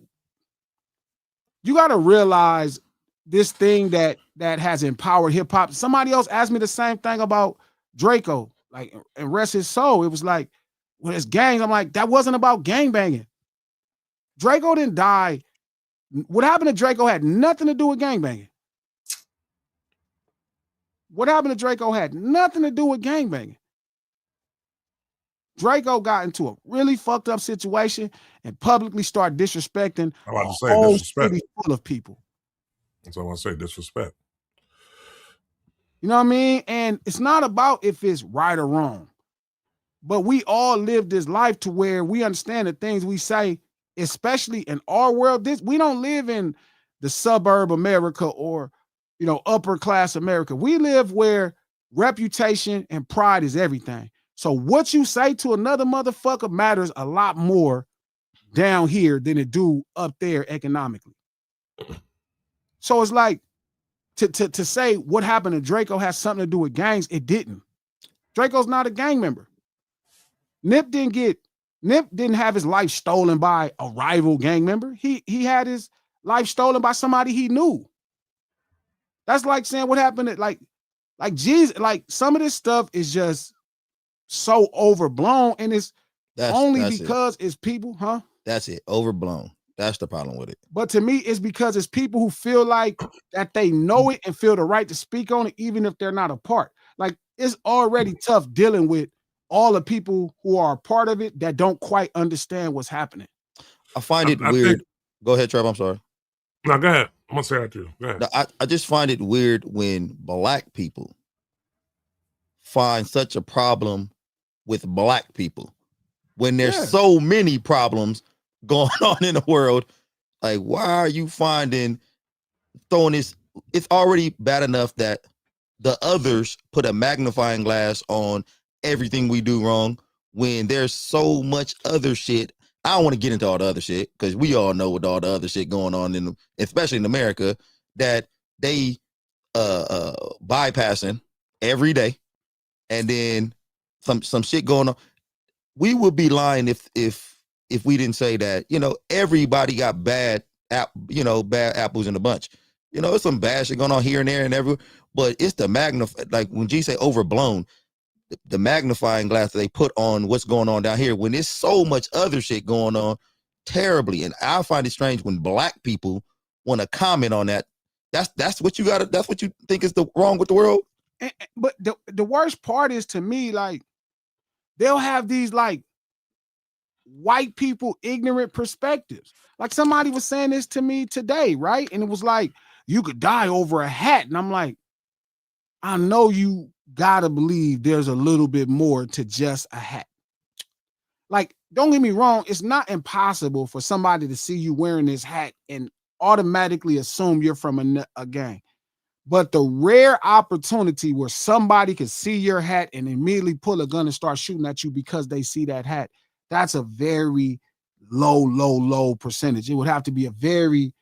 you got to realize this thing that has empowered hip hop. Somebody else asked me the same thing about Draco, like, and rest his soul. It was like, when it's gangs, I'm like, that wasn't about gangbanging. Draco didn't die. What happened to Draco had nothing to do with gangbanging. What happened to Draco had nothing to do with gangbanging. Draco got into a really fucked up situation and publicly started disrespecting a whole city full of people. That's what I want to say, disrespect. You know what I mean? And it's not about if it's right or wrong. But we all live this life to where we understand the things we say, especially in our world. We don't live in the suburb America or, upper class America. We live where reputation and pride is everything. So what you say to another motherfucker matters a lot more down here than it do up there economically. So it's like to say what happened to Draco has something to do with gangs. It didn't. Draco's not a gang member. Nip didn't have his life stolen by a rival gang member. He had his life stolen by somebody he knew. That's like saying what happened at like Jesus, like some of this stuff is just so overblown, and it's because it's people, huh? That's it, overblown. That's the problem with it. But to me, it's because it's people who feel like that they know it and feel the right to speak on it, even if they're not a part. Like it's already tough dealing with all the people who are a part of it that don't quite understand what's happening. I find it weird. Go ahead, Trev. I'm sorry. No, go ahead. I'm gonna say that too. Go ahead. I just find it weird when black people find such a problem with black people when there's so many problems going on in the world. Like, why are you throwing this? It's already bad enough that the others put a magnifying glass on everything we do wrong when there's so much other shit. I don't want to get into all the other shit because we all know what all the other shit going on especially in America, that they bypassing every day, and then some shit going on. We would be lying if we didn't say that, everybody got bad apples in a bunch. It's some bad shit going on here and there and everywhere, but it's the like when G say overblown, the magnifying glass that they put on what's going on down here when there's so much other shit going on terribly. And I find it strange when black people want to comment on that. That's what you got. That's what you think is wrong with the world. But the worst part is, to me, like, they'll have these like white people ignorant perspectives. Like somebody was saying this to me today, right? And it was like, you could die over a hat. And I'm like, I know you gotta believe there's a little bit more to just a hat. Like, don't get me wrong, it's not impossible for somebody to see you wearing this hat and automatically assume you're from a gang. But the rare opportunity where somebody could see your hat and immediately pull a gun and start shooting at you because they see that hat, that's a very low percentage. It would have to be a very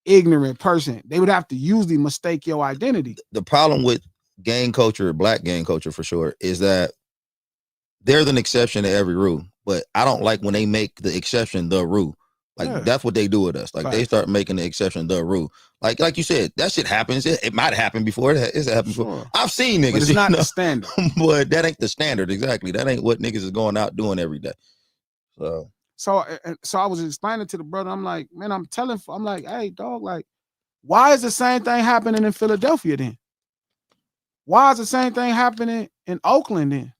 ignorant person. They would have to usually mistake your identity. The problem with gang culture, black gang culture for sure, is that there's an exception to every rule, but I don't like when they make the exception the rule. Like that's what they do with us. Like they start making the exception the rule. Like you said, that shit happens. It might happen before. It's happened before. I've seen niggas. But it's not the standard. But that ain't the standard. Exactly. That ain't what niggas is going out doing every day. So I was explaining to the brother. I'm like, man, I'm like, hey, dog, like, why is the same thing happening in Philadelphia then? Why is the same thing happening in Oakland then?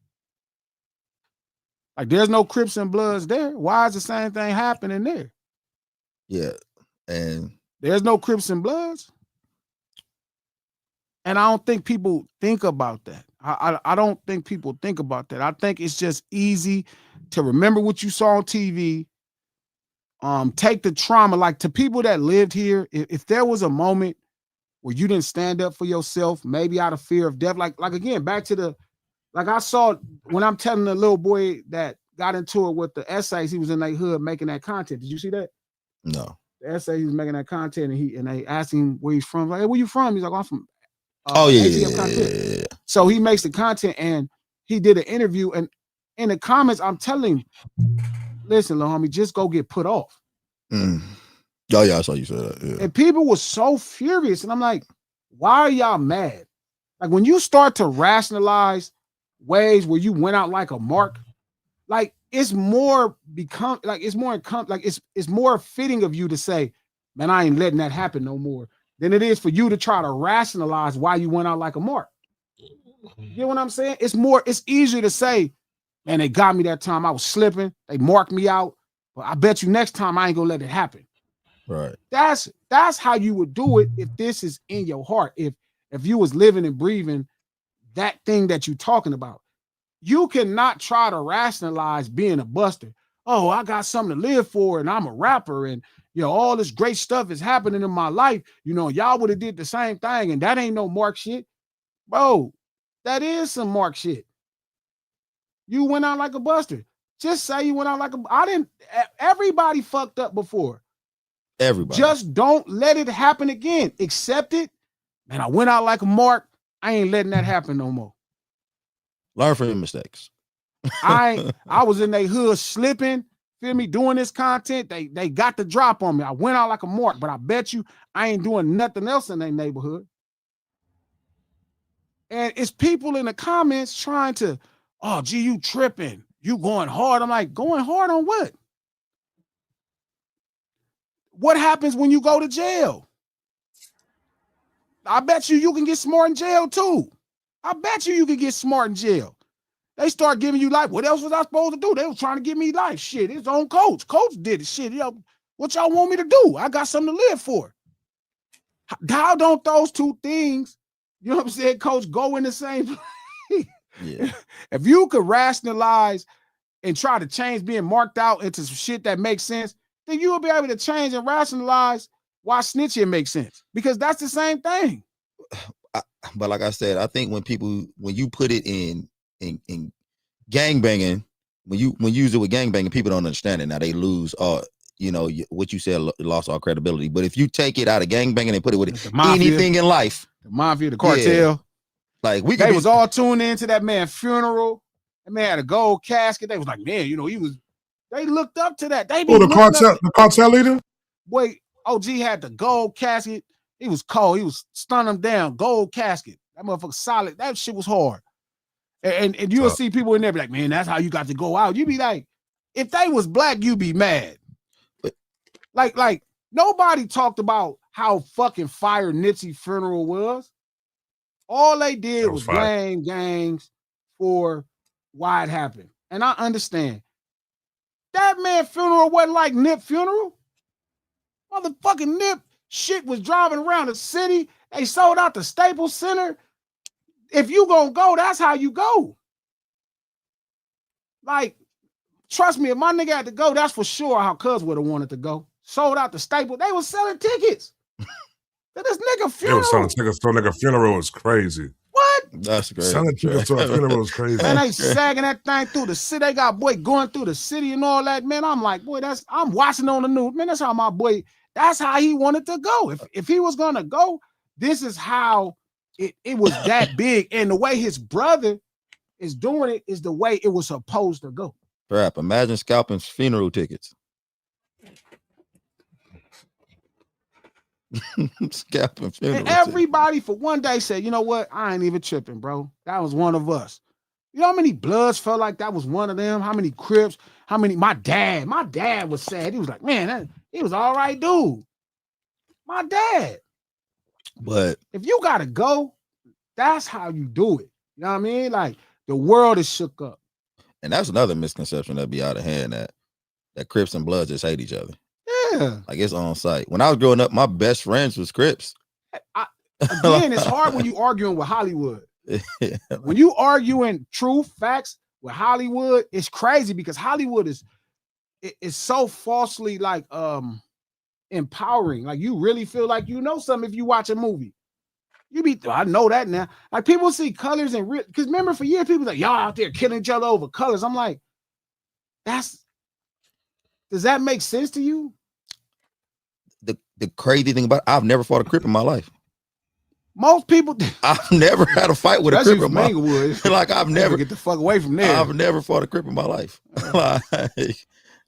Like, there's no Crips and Bloods there. Why is the same thing happening there? Yeah, and there's no Crips and Bloods. And I don't think people think about that. I don't think people think about that. I think it's just easy to remember what you saw on TV. Take the trauma, like, to people that lived here. If there was a moment where you didn't stand up for yourself, maybe out of fear of death, like again, back to I saw when I'm telling the little boy that got into it with the essays, he was in their hood making that content. Did you see that? No. The essay, he was making that content, and they asked him where he's from. Like, hey, where you from? He's like, I'm from yeah. So he makes the content, and he did an interview, and in the comments, I'm telling him, listen, little homie, just go get put off. Oh yeah, I saw you say that. Yeah. And people were so furious, and I'm like, why are y'all mad? Like, when you start to rationalize ways where you went out like a mark, like, it's more fitting of you to say, man, I ain't letting that happen no more, than it is for you to try to rationalize why you went out like a mark. You know what I'm saying? It's easier to say, man, they got me that time. I was slipping. They marked me out. But I bet you next time I ain't gonna let it happen. Right. That's how you would do it if this is in your heart. If you was living and breathing that thing that you're talking about. you cannot try to rationalize being a buster. Oh, I got something to live for, and I'm a rapper, and all this great stuff is happening in my life. Y'all would have did the same thing, and that ain't no Mark shit. Bro, that is some Mark shit. You went out like a buster. Just say you went out like everybody fucked up before. Everybody. Just don't let it happen again. Accept it. Man, I went out like a Mark. I ain't letting that happen no more. Learn from your mistakes. I was in their hood slipping, feel me, doing this content. They got the drop on me. I went out like a Mark, but I bet you I ain't doing nothing else in their neighborhood. And it's people in the comments trying to, oh, gee, you tripping. You going hard. I'm like, going hard on what? What happens when you go to jail? I bet you can get smart in jail too. I bet you can get smart in jail. They start giving you life. What else was I supposed to do? They was trying to give me life. Shit, his own coach. Coach did it. Shit, what y'all want me to do? I got something to live for. How don't those two things, you know what I'm saying, Coach, go in the same place? Yeah. If you could rationalize and try to change being marked out into some shit that makes sense, then you will be able to change and rationalize why snitching makes sense, because that's the same thing. But like I said, I think when you put it in gangbanging, when you use it with gangbanging, people don't understand it. Now they lose what you said, lost all credibility. But if you take it out of gangbanging and put it with anything in life, the mafia, the cartel, like they was all tuned into that man's funeral. That man had a gold casket. They was like, man, they looked up to that. The cartel leader? Boy, OG had the gold casket. He was cold. He was stunning them down. Gold casket. That motherfucker solid. That shit was hard. And you'll see people in there be like, man, that's how you got to go out. You be like, if they was black, you be mad. Like nobody talked about how fucking fire Nipsey's funeral was. All they did was blame gangs for why it happened. And I understand. That man's funeral wasn't like Nip funeral. Motherfucking Nip shit was driving around the city. They sold out the Staples Center. If you gonna go, that's how you go. Like, trust me, if my nigga had to go, that's for sure how Cuz would have wanted to go. Sold out the Staples. They was selling tickets to this nigga funeral. They was selling tickets to a nigga funeral was crazy. What? That's crazy. Selling tickets to a funeral was crazy. Man, they sagging that thing through the city. They got boy going through the city and all that. Man, I'm like, boy, I'm watching on the news. Man, that's how my boy, that's how he wanted to go. If he was gonna go, this is how it was that big. And the way his brother is doing it is the way it was supposed to go. Crap, imagine scalping funeral tickets. Scalping funeral and everybody for one day said, you know what? I ain't even tripping, bro. That was one of us. You know how many Bloods felt like that was one of them? How many Crips? How many? My dad was sad. He was like, man, he was all right, dude. My dad. But if you gotta go, that's how you do it. You know what I mean? Like, the world is shook up. And that's another misconception that be out of hand, that Crips and Bloods just hate each other. Yeah. Like, it's on site. When I was growing up, my best friends was Crips. Again, it's hard when you arguing with Hollywood. When you arguing truth, facts with Hollywood, it's crazy because Hollywood is so falsely like empowering. Like, you really feel like you know something if you watch a movie. I know that now. Like, people see colors and because remember for years people like, y'all out there killing each other over colors. I'm like, does that make sense to you? The crazy thing about it, I've never fought a Crip in my life. Most people, I've never had a fight with a Crip in my life. Like, I've never get the fuck away from there. I've never fought a Crip in my life. Like,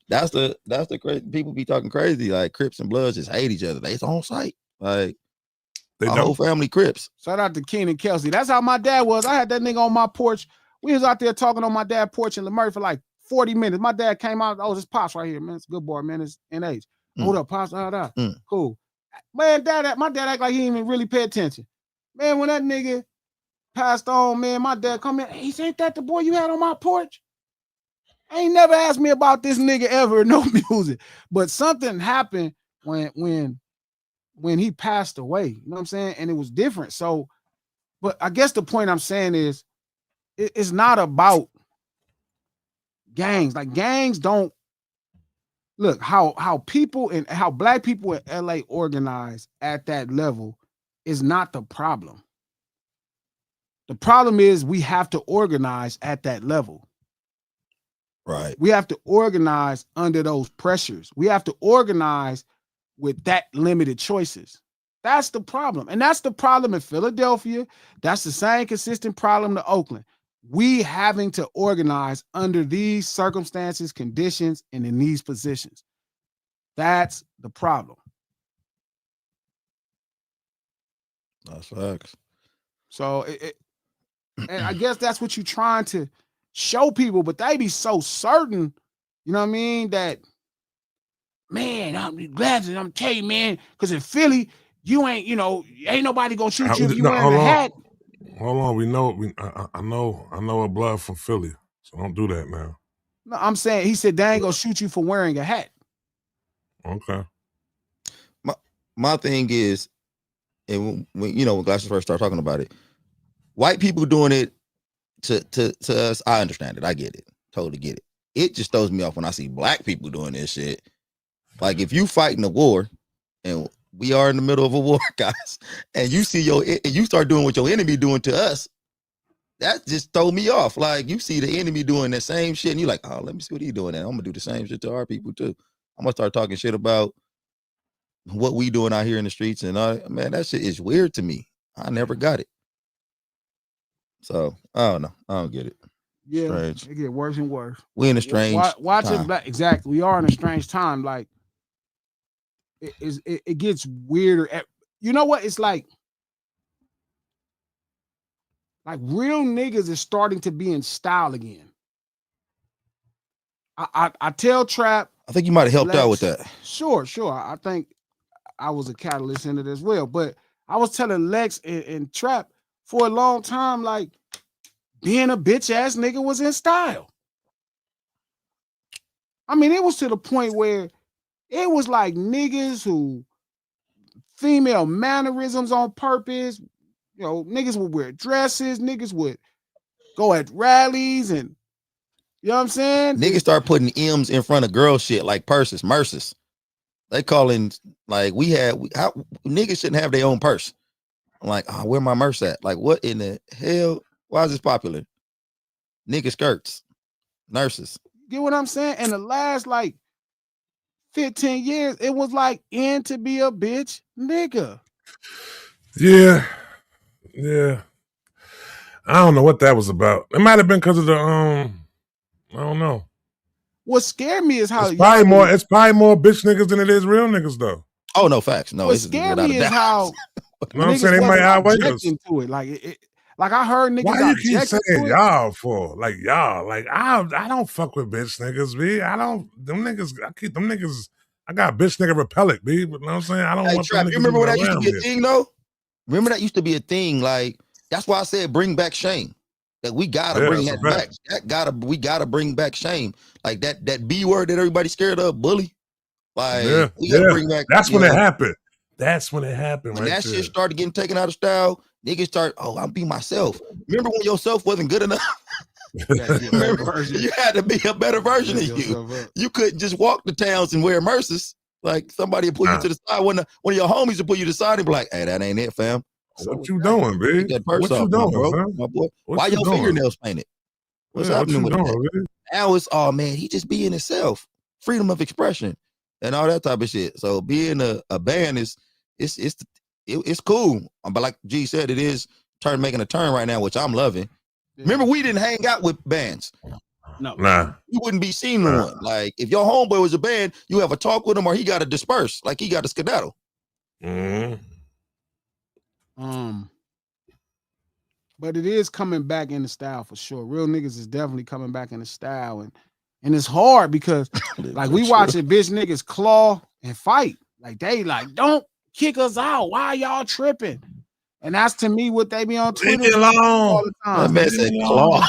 that's the crazy. People be talking crazy. Like, Crips and Bloods just hate each other. They's on site. Like, my whole family Crips. Shout out to Ken and Kelsey. That's how my dad was. I had that nigga on my porch. We was out there talking on my dad's porch in Leimert for like 40 minutes. My dad came out. Oh, this Pops right here, man. It's a good boy, man. It's in age. Hold up, Pops. Cool. Man, my dad act like he didn't even really pay attention. Man, when that nigga passed on, man, my dad come in. He said, ain't that the boy you had on my porch? Ain't never asked me about this nigga ever, no music. But something happened when he passed away. You know what I'm saying? And it was different. So, but I guess the point I'm saying is it's not about gangs. Like gangs don't look how people and how black people in LA organize at that level is not the problem. The problem is we have to organize at that level. Right. We have to organize under those pressures. We have to organize with that limited choices. That's the problem. And that's the problem in Philadelphia. That's the same consistent problem to Oakland. We having to organize under these circumstances, conditions, and in these positions. That's the problem. That's facts. So, and I guess that's what you're trying to show people, but they be so certain, you know what I mean, that, man, I'm Glasses, I'm telling you, man, because in Philly, you ain't, ain't nobody gonna shoot you if you wearing a hat. Hold on, I know a blood from Philly, so don't do that now. No, I'm saying, he said they ain't gonna shoot you for wearing a hat. Okay. My thing is, and when Glasses first started talking about it, white people doing it to us, I understand it. I get it. Totally get it. It just throws me off when I see black people doing this shit. Like if you fighting a war, and we are in the middle of a war, guys, and you see you start doing what your enemy doing to us, that just throw me off. Like you see the enemy doing the same shit, and you're like, oh, let me see what he's doing, and I'm gonna do the same shit to our people too. I'm gonna start talking shit about what we doing out here in the streets, and man, that shit is weird to me. I never got it. So I don't know. I don't get it. Yeah, strange. It get worse and worse. We in a strange watch time. it back. Exactly. We are in a strange time. Like it gets weirder. You know what? It's like real niggas is starting to be in style again. I tell Trap. I think you might have helped out with that. Sure. I think I was a catalyst in it as well. But I was telling Lex and Trap for a long time, like, being a bitch ass nigga was in style. I mean, it was to the point where it was like niggas who female mannerisms on purpose. Niggas would wear dresses, niggas would go at rallies, and you know what I'm saying? Niggas start putting M's in front of girl shit like purses, Merces. They calling like niggas shouldn't have their own purse. I'm like, oh, where my merce at? Like, what in the hell? Why is this popular? Nigga skirts, nurses. Get what I'm saying? In the last 15 years, it was like in to be a bitch nigga. Yeah. I don't know what that was about. It might have been because of the I don't know. What scared me is how it's probably more bitch niggas than it is real niggas though. Oh no, facts. No, what scared me is how you know what I'm saying? They might outweigh us. To it. Like I heard niggas. Why you keep saying y'all for? Like y'all. Like I don't fuck with bitch niggas, B. I don't them niggas, I got bitch nigga repellent, B. But you know what I'm saying? I don't want Trap, them niggas. You remember when that used to be a here. thing though? Remember that used to be a thing. Like that's why I said bring back shame. That we gotta bring that back. We gotta bring back shame. Like that B word that everybody's scared of, bully. Like we gotta bring back. That's when it happened. That's when it happened. When that shit started getting taken out of style, niggas start, I'll be myself. Remember when yourself wasn't good enough? Remember, you had to be a better version of you. You couldn't just walk the towns and wear Merces. Like somebody would pull you to the side. One of your homies would pull you to the side and be like, hey, that ain't it, fam. What you doing, B? What you doing, bro? My boy. Why your fingernails painted? What's happening with that? Now it's, oh man, he just being himself. Freedom of expression and all that type of shit. So being a band it's cool. But like G said, it is making a turn right now, which I'm loving. Yeah. Remember, we didn't hang out with bands. No. Nah. You wouldn't be seen one. Like if your homeboy was a band, you have a talk with him or he got to disperse. Like he got to skedaddle. Mm-hmm. But it is coming back into style for sure. Real niggas is definitely coming back into style. And it's hard because like we watching bitch niggas claw and fight. Like they don't kick us out. Why y'all tripping? And that's to me what they be on Twitter Leave me alone. all the time. That man said claw.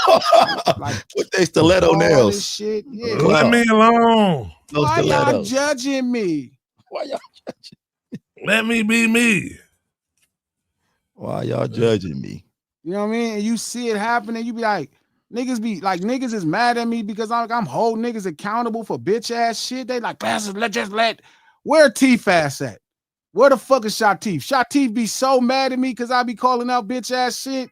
Like with they stiletto nails. Shit. Yeah. Let me alone. Why y'all judging me? Why y'all judging me? Let me be me. Why y'all judging me? You know what I mean? And you see it happening, you be like, Niggas is mad at me because I'm holding niggas accountable for bitch ass shit. They like, Glasses, where Teeth ass at? Where the fuck is Shot Teeth? Shot Teeth be so mad at me because I be calling out bitch ass shit.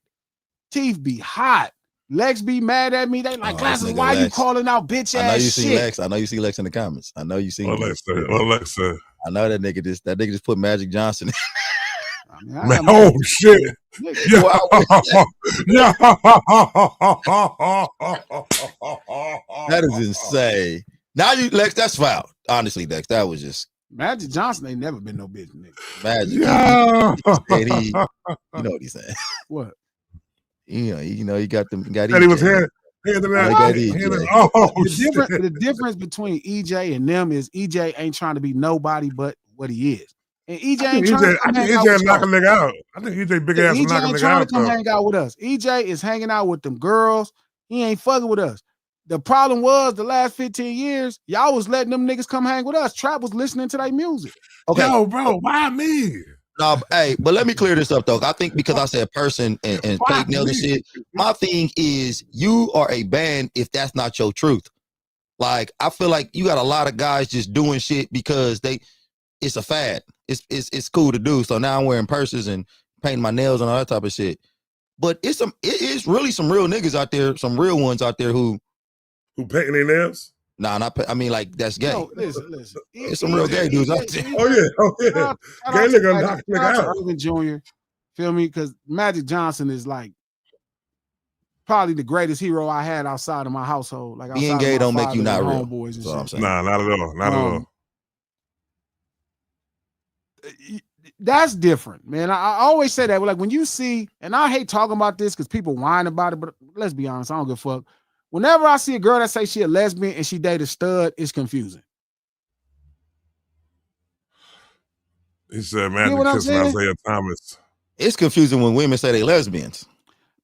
Teeth be hot. Lex be mad at me. They like, Glasses, why you calling out bitch ass shit? I know you see Lex. I know you see Lex in the comments. I know you see Lex. I know that nigga just put Magic Johnson. Man, oh shit. Yeah. That is insane. Now you Lex, that's foul. Honestly, Lex, that was just Magic Johnson ain't never been no bitch, nigga. Magic. Yeah. You know what he's saying. What? You know, he got them. Got he was here. The difference between EJ and them is EJ ain't trying to be nobody but what he is. And EJ ain't trying to come hang out with knock a nigga out. I think EJ big ass knock a nigga out. trying to come hang out with us. EJ is hanging out with them girls. He ain't fucking with us. The problem was the last 15 years, y'all was letting them niggas come hang with us. Trap was listening to their music. Okay. Yo, bro, why me? No, hey, but let me clear this up though. I think because I said person and fake nails and shit. My thing is you are a band if that's not your truth. Like I feel like you got a lot of guys just doing shit because it's a fad. It's cool to do. So now I'm wearing purses and painting my nails and all that type of shit. But it is really some real niggas out there, some real ones out there who painting their nails. Nah, I mean like that's gay. No, listen. It's some real gay dudes out there. Oh yeah. Gay nigga knock nigga out. Irvin Jr. Feel me? Because Magic Johnson is like probably the greatest hero I had outside of my household. Like being gay don't make you not real. Boys and shit. Nah, not at all. Not at all. That's different, man. I always say that. Like when you see, and I hate talking about this because people whine about it, but let's be honest, I don't give a fuck. Whenever I see a girl that say she a lesbian and she date a stud, it's confusing. He said, man, kissing Isaiah Thomas. It's confusing when women say they lesbians.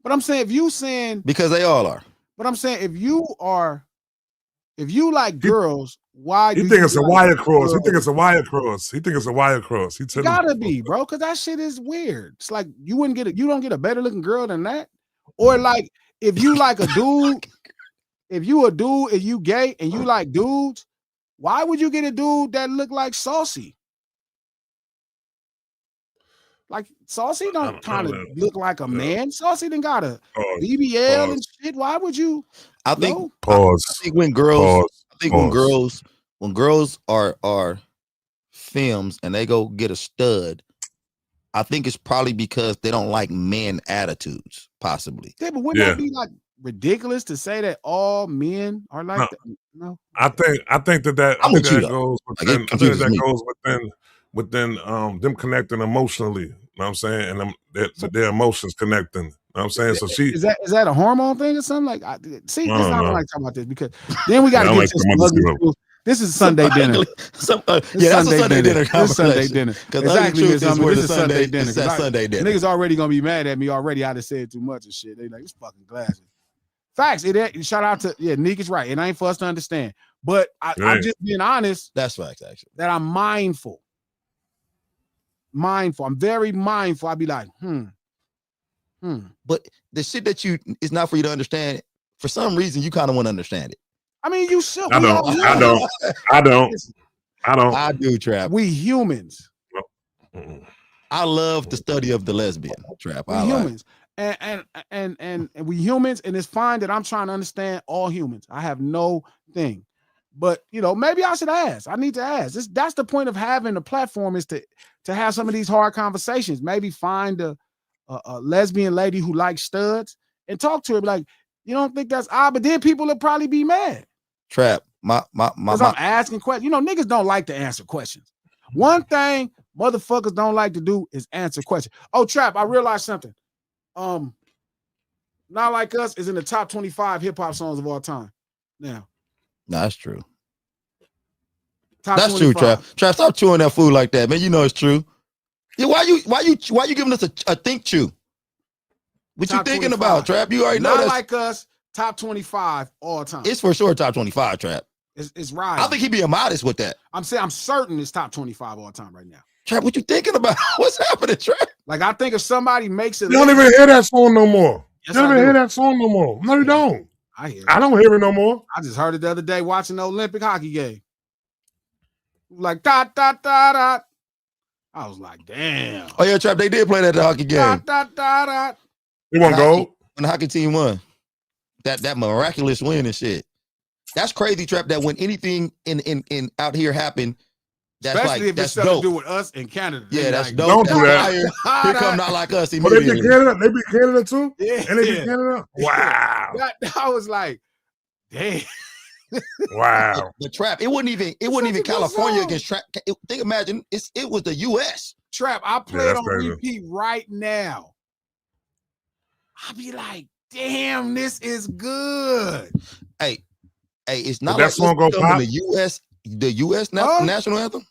But I'm saying if you saying because they all are. But I'm saying if you like girls, why you think it's a wire cross? He think it's a wire cross. He think it's a wire cross. He gotta be, bro, because that shit is weird. It's like you don't get a better looking girl than that. Or like if you like a dude, if you a dude and you gay and you like dudes, why would you get a dude that look like Saucy? Like Saucy don't kind of look like a man. Saucy done got a BBL and shit. Why would you? I think pause. I think when girls, when girls are films and they go get a stud, I think it's probably because they don't like men attitudes, possibly. Yeah, but wouldn't that be like ridiculous to say that all men are like that? No. I think that goes within, I think that goes within them connecting emotionally. You know what I'm saying? And their emotions connecting. You know what I'm saying? So is that a hormone thing or something? Like this I don't like talking about this because then we gotta get to some ugly truth. This is Sunday dinner. That's a Sunday dinner. This is Sunday dinner. Exactly. This is Sunday dinner. That's Sunday dinner. Niggas already gonna be mad at me already. I just said too much and shit. They like, it's fucking Glasses. Facts. Shout out to Nick is right. It ain't for us to understand. But I'm just being honest. That's facts, actually. That I'm mindful. I'm very mindful. I'd be like, But the shit that is not for you to understand. For some reason, you kind of want to understand it. I mean, you should. I don't. I do, Trap. We humans. I love the study of the lesbian, Trap. We humans. And we humans, and it's fine that I'm trying to understand all humans. I have no thing. But maybe I should ask. I need to ask. That's the point of having a platform, is to have some of these hard conversations. Maybe find a lesbian lady who likes studs and talk to her. Like, you don't think that's odd? But then people will probably be mad. Trap, I'm asking questions. Niggas don't like to answer questions. One thing motherfuckers don't like to do is answer questions. Oh, Trap, I realized something. Not Like Us is in the top 25 hip hop songs of all time. Now. No, that's true. That's 25. True, Trap. Trap, stop chewing that food like that, man. You know it's true. Yeah, why you giving us a think chew? What top you thinking 25. About, Trap? You already know Not Like Us, top 25 all time. It's for sure top 25, Trap. It's right. I think he'd be immodest with that. I'm certain it's top 25 all time right now. Trap, what you thinking about? What's happening, Trap? Like, I think if somebody makes it, you don't even hear that song no more. Yes, You don't I even hear do. that song no more. No, you don't. I hear it. I don't hear it no more. I just heard it the other day watching the Olympic hockey game. Like dot dot dot dot. I was like, damn. Oh yeah, Trap. They did play that at the hockey game. Dot dot dot dot. It won't go. When the hockey team won, that miraculous win and shit. That's crazy, Trap. That when anything in out here happened, that's especially like if that's it's something dope. to do with us in Canada. Yeah, that's like, dope. Don't do that. Here come not like us But immediately. they beat Canada. They beat Canada too. Yeah, And they beat Canada. Wow. I was like, damn. Wow. The Trap. It wasn't even California against Trap. Imagine it was the U.S. Trap. I play it on crazy. repeat right now. I'll be like, damn, this is good. Hey, it's not Did that like song go pop? The U.S. national anthem.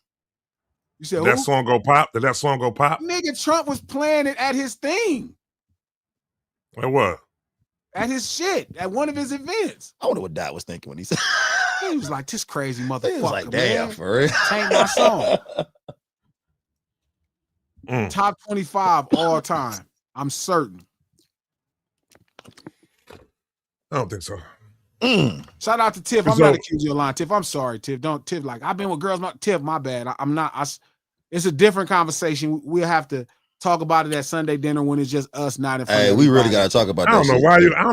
You said Did that who? song go pop? Did that song go pop? Nigga, Trump was playing it at his thing, It what? at his shit, at one of his events. I wonder what Dot was thinking when he said. He was like, this crazy motherfucker, He was like, damn, man. for real. Taint my song. Mm. Top 25 all time. I'm certain. I don't think so. Shout out to Tiff. I'm So- not accusing you of lying. Tiff, I'm sorry, Tiff. Don't Tiff. Like I've been with girls. Tiff, my bad. I'm not. It's a different conversation. We'll have to talk about it at Sunday dinner when it's just us, not in front Hey, of we really everybody. gotta talk about I that. don't know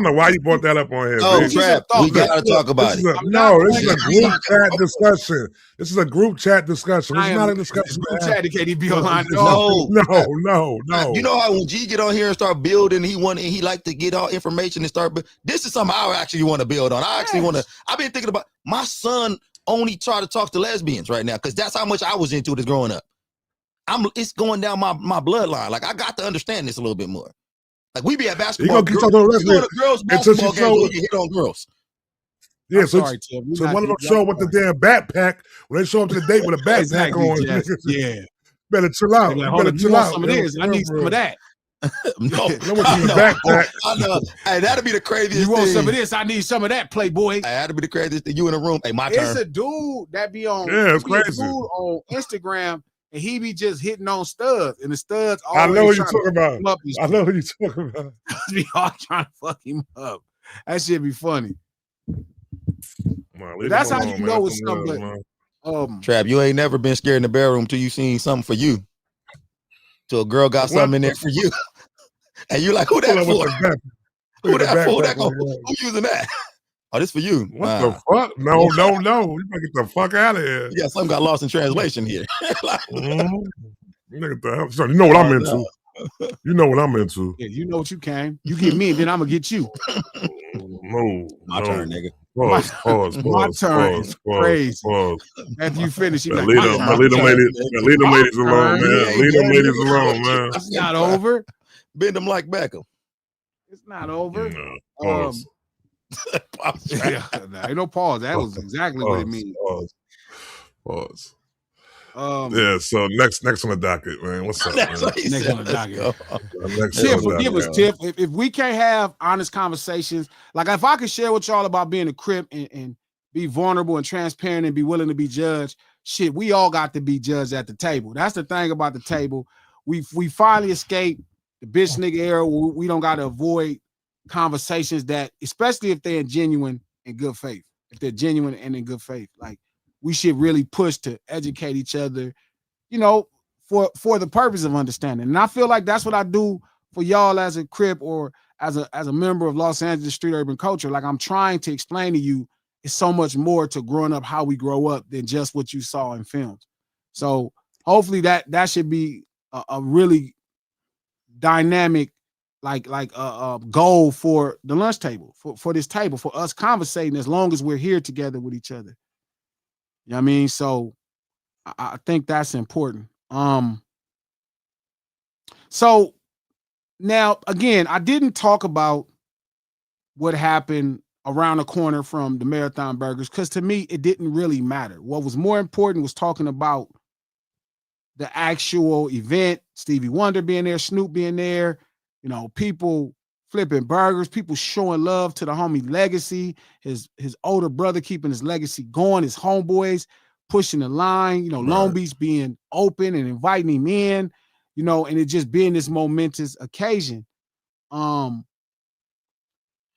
shit. why you brought that up on here. Oh, bitch. Trap. We gotta talk about it. This is a group chat discussion. This is a group chat discussion. This is not a discussion. It's group chat. Can he be online? No. No. You know how when G get on here and start building, he like to get all information and start. This is something I actually want to build on. I actually want to. I've been thinking about my son only try to talk to lesbians right now because that's how much I was into this growing up. It's going down my bloodline. Like I got to understand this a little bit more. Like we be at basketball. You go to girls basketball games where you hit on girls. Yeah, I'm so sorry, Tiff. so one of them show up with the damn backpack. When they show up to the date with a backpack Exactly, on, Jess. Yeah. better chill out. Like, You hold better on, you chill want out. some of this? I need some of that. No, backpack. I know. Hey, that'd be the craziest. You want thing. some of this? I need some of that, Playboy. Hey, that'd be the craziest thing. You in a room. Hey, my turn. It's a dude that be on. Yeah, it's he be a crazy. dude on Instagram, and he be just hitting on studs, and the studs. I know what always you're trying to talking about. fuck him up and I shit. know what you're talking about. Be all trying to fuck him up. That shit be funny. Man, leave That's them how alone, you man. know it's Leave them something. alone. Trap, you ain't never been scared in the bedroom till you seen something for you. Till a girl got something in there for you. And you like, who that for? Who that for? Who using that? Oh, this for you. What the fuck? No. You better get the fuck out of here. Yeah, something got lost in translation here. Nigga, the hell? You know what I'm into. You know what I'm into. Yeah, you know what you came. You get me, and then I'm gonna get you. No. My turn, nigga. Pause. My turn. Crazy. Pause. After you finish, you like, Leave them ladies alone, man. Leave them ladies alone, man. It's not over. Bend them like Beckham. It's not over. No, pause. Yeah, ain't no pause. That was exactly what it means. Pause. Yeah. So next on the docket, man. What's up, man? Next on the docket. Tiff, forgive us, Tiff. If we can't have honest conversations, like if I could share with y'all about being a Crip and be vulnerable and transparent and be willing to be judged, shit, we all got to be judged at the table. That's the thing about the table. We finally escaped the bitch nigga era. We don't got to avoid conversations that, especially if they're in genuine and good faith. If they're genuine and in good faith, like we should really push to educate each other, you know, for the purpose of understanding. And I feel like that's what I do for y'all as a Crip or as a member of Los Angeles street urban culture. Like I'm trying to explain to you, it's so much more to growing up, how we grow up than just what you saw in films. So hopefully that should be a really dynamic, like goal for the lunch table, for this table, for us conversating as long as we're here together with each other. You know what I mean? So I think that's important. So now again, I didn't talk about what happened around the corner from the Marathon Burgers because to me it didn't really matter. What was more important was talking about the actual event, Stevie Wonder being there, Snoop being there, you know, people flipping burgers, people showing love to the homie legacy, his older brother keeping his legacy going, his homeboys pushing the line, you know, Long Beach being open and inviting him in, you know, and it just being this momentous occasion.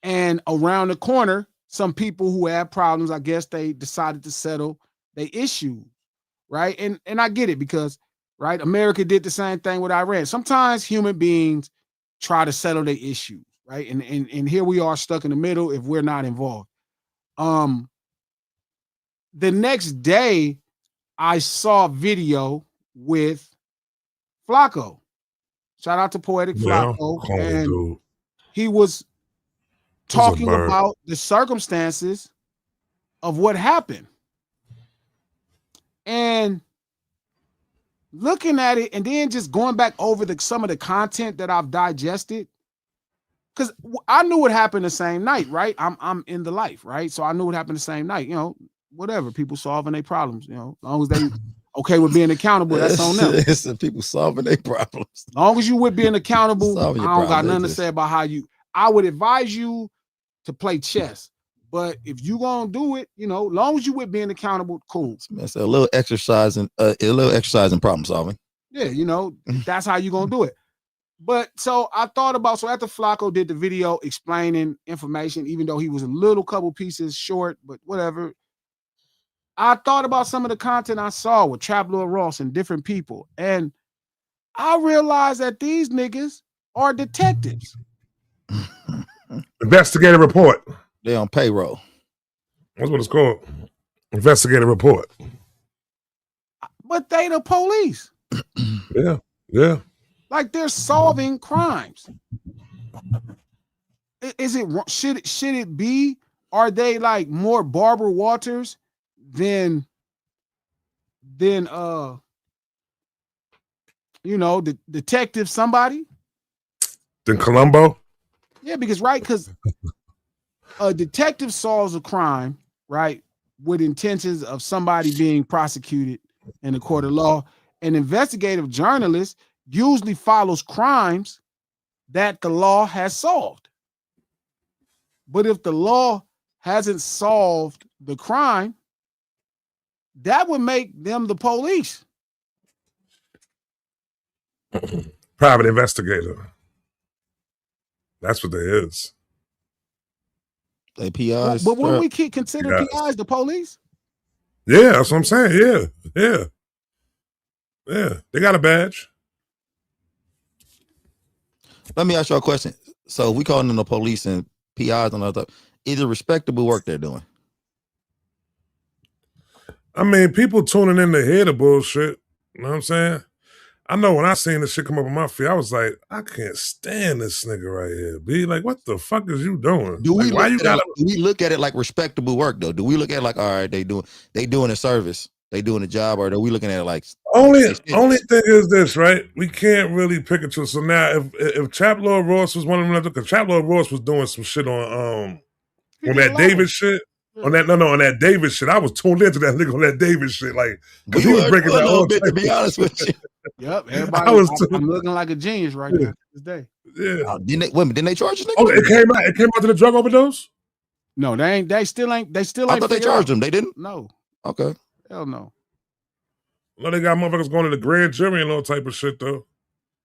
And around the corner, some people who had problems, I guess they decided to settle they issue, right? And I get it because, right, America did the same thing with Iran. Sometimes human beings try to settle their issues, right? And here we are stuck in the middle if we're not involved. The next day, I saw a video with Flacco. Shout out to Poetic Flacco. And dude. he was talking about the circumstances of what happened. And looking at it and then just going back over some of the content that I've digested, because I knew what happened the same night, right? I'm in the life, right? So I knew what happened the same night, whatever, people solving their problems, as long as they okay with being accountable, that's on them. It's the people solving their problems. As long as you with being accountable, I don't got nothing to say about how I would advise you to play chess. But if you gonna do it, as long as you with being accountable, cool. That's a little exercise in problem solving. Yeah, that's how you gonna do it. But so I thought about, so after Flacco did the video explaining information, even though he was a couple pieces short, but whatever, I thought about some of the content I saw with Trap Lord Ross and different people. And I realized that these niggas are detectives. Investigative report. They on payroll. That's what it's called. Investigative report. But they the police. Yeah. Like they're solving crimes. Is it should it be? Are they like more Barbara Walters than the detective somebody? Than Columbo? Yeah, because a detective solves a crime, right, with intentions of somebody being prosecuted in the court of law. An investigative journalist usually follows crimes that the law has solved. But if the law hasn't solved the crime, that would make them the police. Private investigator. That's what they is. They PIs. But wouldn't we consider PIs the police? Yeah, that's what I'm saying. Yeah. They got a badge. Let me ask you a question. So we calling them the police and PIs and all that. Is it respectable work they're doing? I mean, people tuning in to hear the bullshit. You know what I'm saying? I know when I seen this shit come up on my feed, I was like, I can't stand this nigga right here. Be like, what the fuck is you doing? Do we look at it like respectable work though? Do we look at it like, all right, they doing a service, they doing a job, or are we looking at it like only thing is this, right? We can't really pick and choose. So now if Trap Lord Ross was one of them, because Trap Lord Ross was doing some shit on that David shit. On that David shit, I was tuned into that nigga on that David shit, like because he was breaking that whole bit. To be honest with you, yep, everybody. I'm looking like a genius right now this day. Yeah, didn't they charge this nigga? Oh, it came out to the drug overdose. No, they ain't. They still ain't. I thought they charged him. They didn't. No. Okay. Hell no. No, they got motherfuckers going to the grand jury and all type of shit though.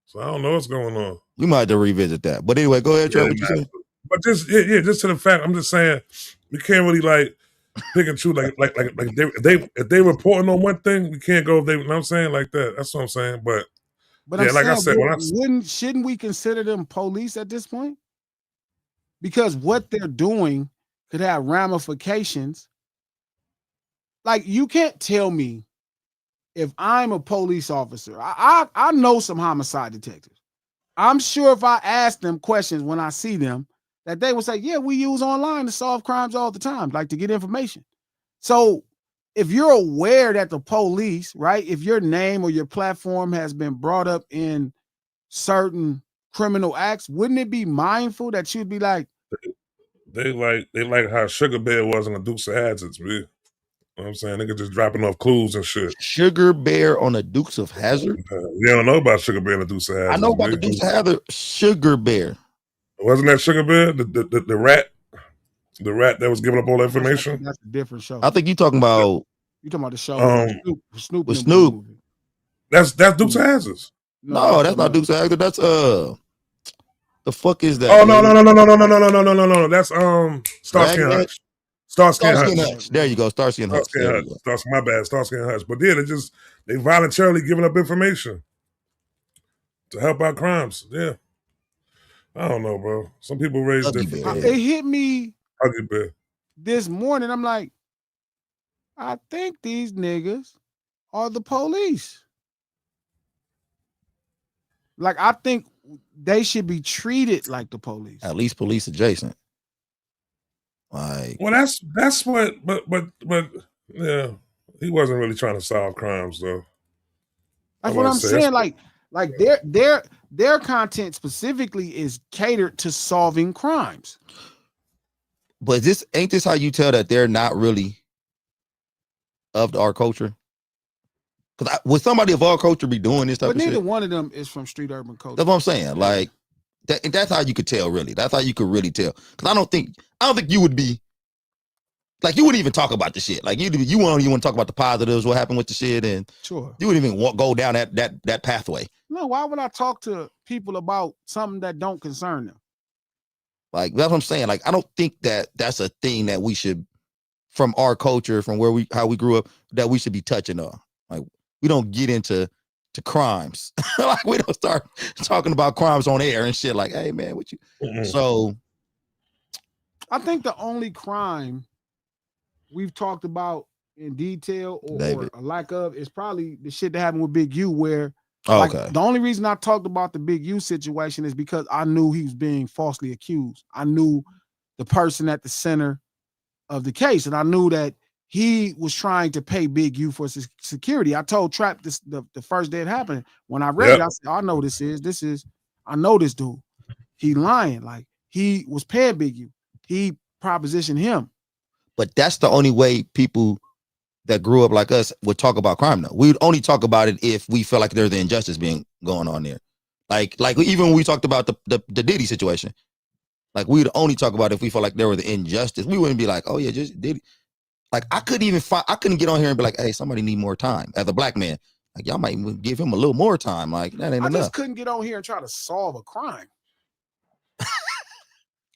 So I don't know what's going on. We might have to revisit that. But anyway, go ahead, Trey. What you saying? But just to the fact, I'm just saying we can't really like pick and choose like if they reporting on one thing, we can't go if they, you know what I'm saying, like that. That's what I'm saying. But yeah, like I said, shouldn't we consider them police at this point? Because what they're doing could have ramifications. Like you can't tell me if I'm a police officer. I know some homicide detectives. I'm sure if I ask them questions when I see them, that they will say, yeah, we use online to solve crimes all the time, like to get information. So if you're aware that the police, right, if your name or your platform has been brought up in certain criminal acts, wouldn't it be mindful that you'd be like, they like how Sugar Bear was in the Dukes of Hazzards, man. You know what I'm saying? Nigga just dropping off clues and shit. Sugar Bear on the Dukes of Hazzard? You don't know about Sugar Bear and the Dukes of Hazzard. I know about the Dukes of Hazzard. Sugar Bear. Wasn't that Sugar Bear? The rat? The rat that was giving up all the information? That's a different show. I think you're talking about the show Snoop. With Snoop. That's Dukes of Hazzard. No, that's not Dukes of Hazzard. That's The fuck is that? Oh dude? no. That's Starsky and Dragnet? Hutch. Starsky and Starsky and Hutch. Hutch. There you go. Starsky and Hutch. Starsky and There Hutch. you go. Starsky, my bad. Starsky and Hutch. But yeah, they voluntarily giving up information to help out crimes. Yeah. I don't know, bro. Some people raise Huggy different. Bear. It hit me Huggy Bear. this morning. I'm like, I think these niggas are the police. Like, I think they should be treated like the police. At least police adjacent. Like, Well, that's what, but yeah, he wasn't really trying to solve crimes though. That's what I'm saying. Like their content specifically is catered to solving crimes. but ain't this how you tell that they're not really of our culture? Because would somebody of our culture be doing this type But of shit? neither one of them is from street urban culture. That's what I'm saying. Like that's how you could tell, really. That's how you could really tell. Because I don't think you would be like, you wouldn't even talk about the shit. Like you won't even want to talk about the positives, what happened with the shit, and Sure. you wouldn't even go down that pathway. No, why would I talk to people about something that don't concern them? Like that's what I'm saying. Like I don't think that's a thing that we should, from our culture, from how we grew up, that we should be touching on. Like we don't get into crimes. Like we don't start talking about crimes on air and shit. Like, hey man, what you? Mm-hmm. So I think the only crime we've talked about in detail or a lack of is probably the shit that happened with Big U, where the only reason I talked about the Big U situation is because I knew he was being falsely accused. I knew the person at the center of the case, and I knew that he was trying to pay Big U for security. I told Trap this the first day it happened. When I read it, I said, I know I know this dude. He lying. Like he was paying Big U. He propositioned him. But that's the only way people that grew up like us would talk about crime now. We would only talk about it if we feel like there's the injustice going on there. Like even when we talked about the Diddy situation, like we'd only talk about it if we felt like there was the injustice. We wouldn't be like, oh yeah, just Diddy. Like I couldn't get on here and be like, hey, somebody need more time. As a black man, like y'all might even give him a little more time. Like that ain't enough. I just couldn't get on here and try to solve a crime.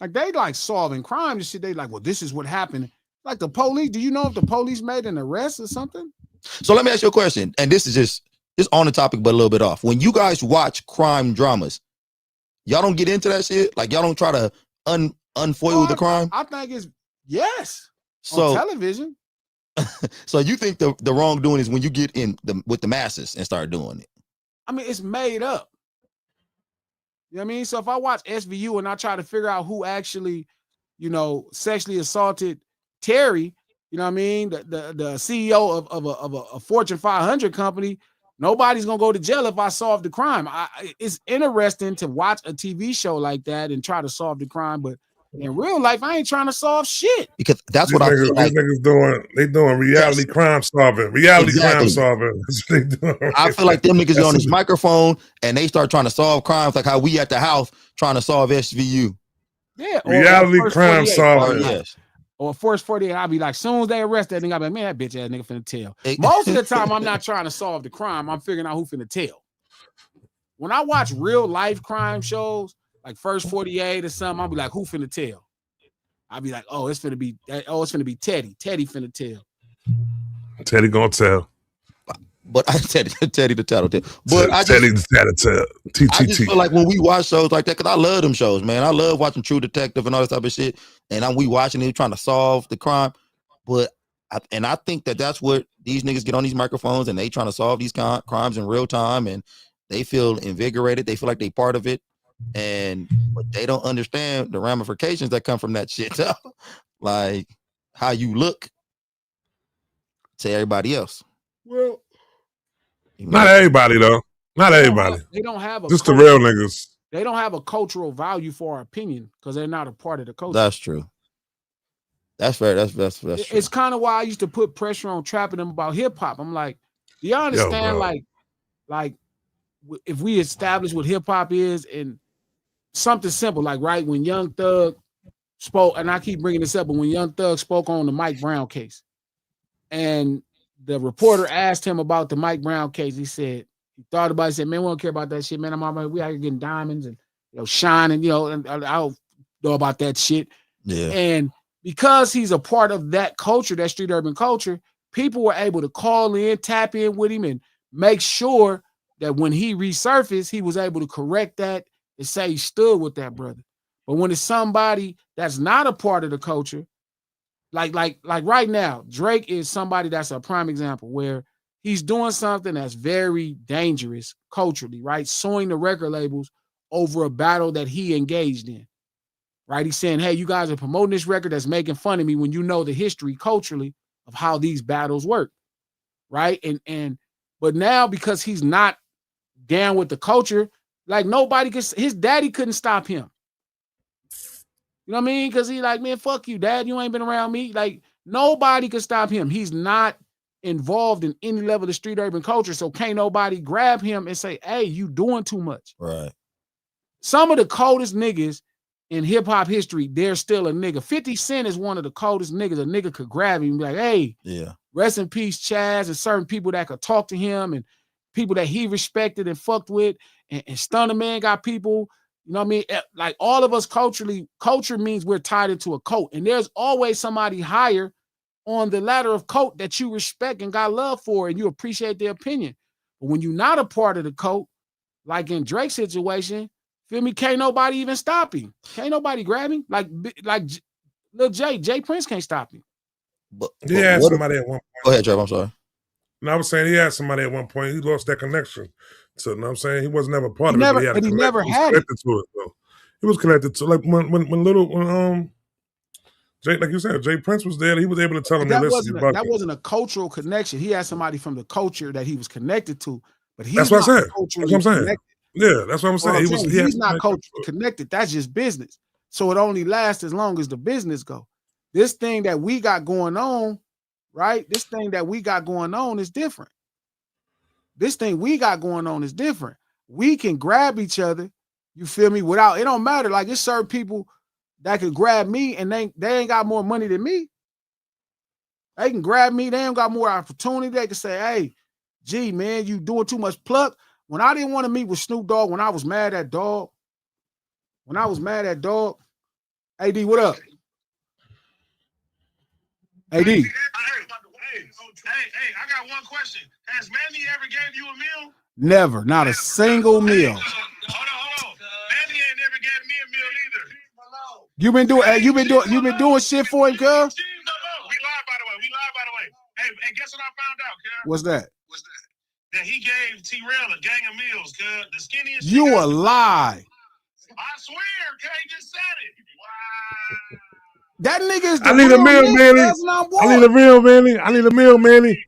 Like they like solving crime and shit. They like, well, this is what happened. Like the police. Do you know if the police made an arrest or something? So let me ask you a question. And this is just on the topic, but a little bit off. When you guys watch crime dramas, y'all don't get into that shit? Like y'all don't try to unfoil the crime? I think it's yes. So on television. So you think the wrongdoing is when you get in with the masses and start doing it? I mean, it's made up. You know what I mean? So if I watch SVU and I try to figure out who actually, sexually assaulted Terry, you know what I mean? The CEO of a Fortune 500 company, nobody's gonna go to jail if I solve the crime. It's interesting to watch a TV show like that and try to solve the crime, but in real life, I ain't trying to solve shit. Because that's what I feel like. These niggas doing reality crime solving. Crime solving. That's what they doing. I feel like them niggas get on this microphone and they start trying to solve crimes like how we at the house trying to solve SVU. Yeah. Reality crime solving. Yes. Or Force 48, I'll be like, soon as they arrest that nigga, I'll be like, man, that bitch ass nigga finna tell. Most of the time, I'm not trying to solve the crime. I'm figuring out who finna tell. When I watch real life crime shows, like First 48 or something, I'll be like, who finna tell? I'll be like, it's finna be Teddy. Teddy finna tell. Teddy gonna tell. But I Teddy the tattletale. But Teddy the tattletale. I just feel like when we watch shows like that, because I love them shows, man. I love watching True Detective and all that type of shit. And we watching it, trying to solve the crime. But I think that's what these niggas get on these microphones and they trying to solve these crimes in real time, and they feel invigorated. They feel like they part of it, but they don't understand the ramifications that come from that shit. Like how you look to everybody else. Well, not everybody though. Not everybody. They don't have just the real niggas. They don't have a cultural value for our opinion because they're not a part of the culture. That's true. That's fair. That's true. It's kind of why I used to put pressure on trapping them about hip hop. I'm like, do you understand? Like, if we establish what hip hop is and something simple, like right when Young Thug spoke, and I keep bringing this up, but when Young Thug spoke on the Mike Brown case, and the reporter asked him about the Mike Brown case, he said he thought about it. He said, "Man, we don't care about that shit, man. We out here getting diamonds and shining, and I don't know about that shit. Yeah. And because he's a part of that culture, that street urban culture, people were able to call in, tap in with him, and make sure that when he resurfaced, he was able to correct that and say he stood with that brother. But when it's somebody that's not a part of the culture, like right now, Drake is somebody that's a prime example where he's doing something that's very dangerous culturally, right? Suing the record labels over a battle that he engaged in, right? He's saying, hey, you guys are promoting this record that's making fun of me when you know the history culturally of how these battles work, right? But now because he's not down with the culture, like nobody could, his daddy couldn't stop him. You know what I mean? Because he like, man, fuck you, dad. You ain't been around me. Like, nobody could stop him. He's not involved in any level of street urban culture. So can't nobody grab him and say, hey, you doing too much. Right. Some of the coldest niggas in hip-hop history, they're still a nigga. 50 Cent is one of the coldest niggas. A nigga could grab him and be like, hey, rest in peace, Chaz, and certain people that could talk to him and people that he respected and fucked with. And Stunner Man got people. You know what I mean? Like all of us culturally, culture means we're tied into a cult. And there's always somebody higher on the ladder of cult that you respect and got love for and you appreciate their opinion. But when you're not a part of the cult, like in Drake's situation, feel me, can't nobody even stop him. Can't nobody grab him. Like Lil Jay Prince can't stop him. But he had somebody at one point. Go ahead, Trev, I'm sorry. No, I was saying he had somebody at one point. He lost that connection. So, you know what I'm saying? He was never part of it. But he never had it. To it, though. He was connected to, like, when Jay, like you said, Jay Prince was there. He was able to tell him that wasn't a cultural connection. He had somebody from the culture that he was connected to, but he's that's what not I said. That's what I'm saying. Connected. Yeah, that's what I'm saying. He's not culturally connected. That's just business. So it only lasts as long as the business go. This thing that we got going on, right? This thing that we got going on is different. This thing we got going on is different. We can grab each other, you feel me, without, it don't matter. Like, it's certain people that could grab me and they ain't got more money than me. They can grab me, they ain't got more opportunity. They can say, hey, gee, man, you doing too much pluck. When I didn't want to meet with Snoop Dogg, when I was mad at Dogg, AD, what up? AD. Hey, I got one question. Has Manny ever gave you a meal? Never, not a single meal. Hold on. Manny ain't never gave me a meal either. You've been doing shit for him, cuz? We live, by the way. Hey, guess what I found out, cuz? What's that? That he gave T-Rail a gang of meals, cuz. The skinniest. You a lie. I swear, cuz he just said it. Wow. That nigga is the I need a meal, Manny. I need a meal, Manny. I need a meal, Manny.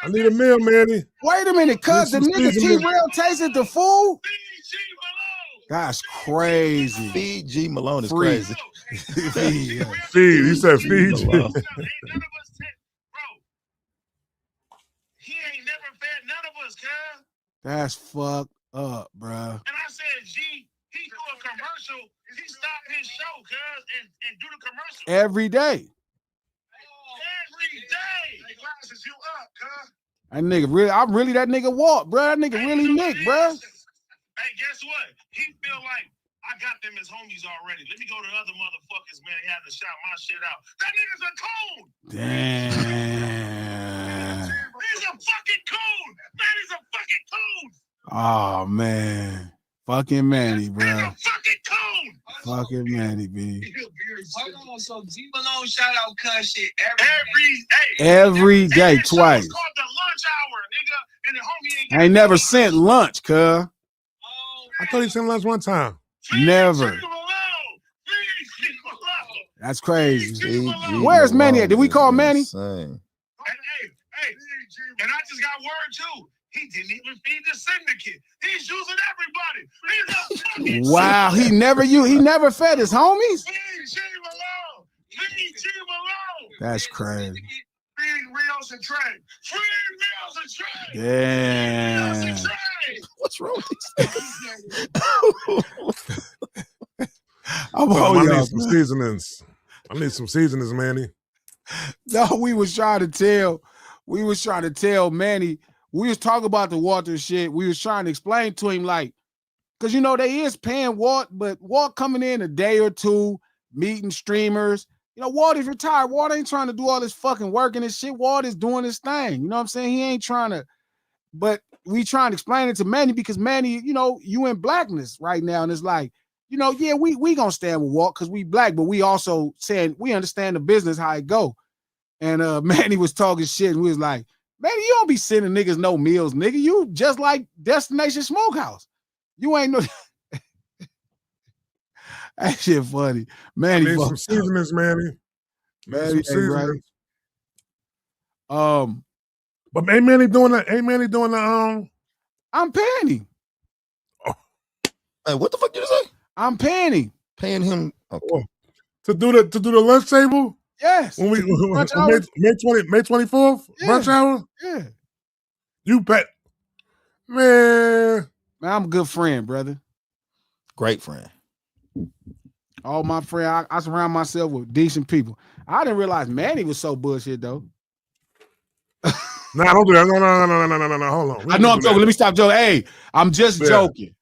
I need a meal, Manny. Wait a minute, cuz the nigga T-Rail tasted the food? That's crazy. Feed G Malone is crazy. Feed. He said feed G. He ain't never fed none of us, cuz. That's fucked up, bruh. And I said, G, he do a commercial. He stopped his show, cuz, and do the commercial. Every day. Every day. Hey, Glasses, you up, cuz. That nigga really, I'm really that nigga Walt, bro. That nigga really Nick, bro. Hey, guess what? He feel like I got them as homies already. Let me go to the other motherfuckers, man. He had to shout my shit out. That nigga's a coon. Damn. He's a fucking coon. Man, he's a fucking coon. Oh man. Fucking Manny, bro. He's a fucking coon. Fucking Manny, B. Hold on, so G Malone shout out cuz shit every day, twice. It's called the lunch hour, nigga. And the homie ain't never sent lunch, cuz. I thought he sent lunch one time. Never. That's crazy. Where's Manny at? Did we call Manny? Hey, and I just got word too. He didn't even feed the syndicate. He's using everybody. He's a wow, he never fed his homies. Feed G Malone. That's crazy. Feed Rios and Trey. Feed Rios and Trey. Damn. What's wrong with these niggas? I need some seasonings. I need some seasonings, Manny. No, we was trying to tell Manny. We was talking about the Walter shit. We was trying to explain to him, like, because you know they is paying Walt, but Walt coming in a day or two, meeting streamers. You know, Walt is retired. Walt ain't trying to do all this fucking work and this shit. Walt is doing his thing. You know what I'm saying? He ain't trying to, but we trying to explain it to Manny because Manny, you know, you in blackness right now. And it's like, you know, yeah, we gonna stand with Walt because we black, but we also saying we understand the business, how it go. And Manny was talking shit and we was like, Manny, you don't be sending niggas no meals, nigga. You just like Destination Smokehouse. You ain't no that shit funny. Manny, I need some seasonings, Manny. Manny, some seasonings. Right. But ain't Manny doing the I'm paying him. Oh. Hey, what the fuck did you say? I'm paying him. Paying him to do the lunch table? Yes. When we May 24th, yeah. brunch hour? Yeah. You bet. Man, I'm a good friend, brother. Great friend. All my friends, I surround myself with decent people. I didn't realize Manny was so bullshit though. Nah, don't do that. No. Hold on. I know I'm joking. Let me stop joking. Hey, I'm just joking.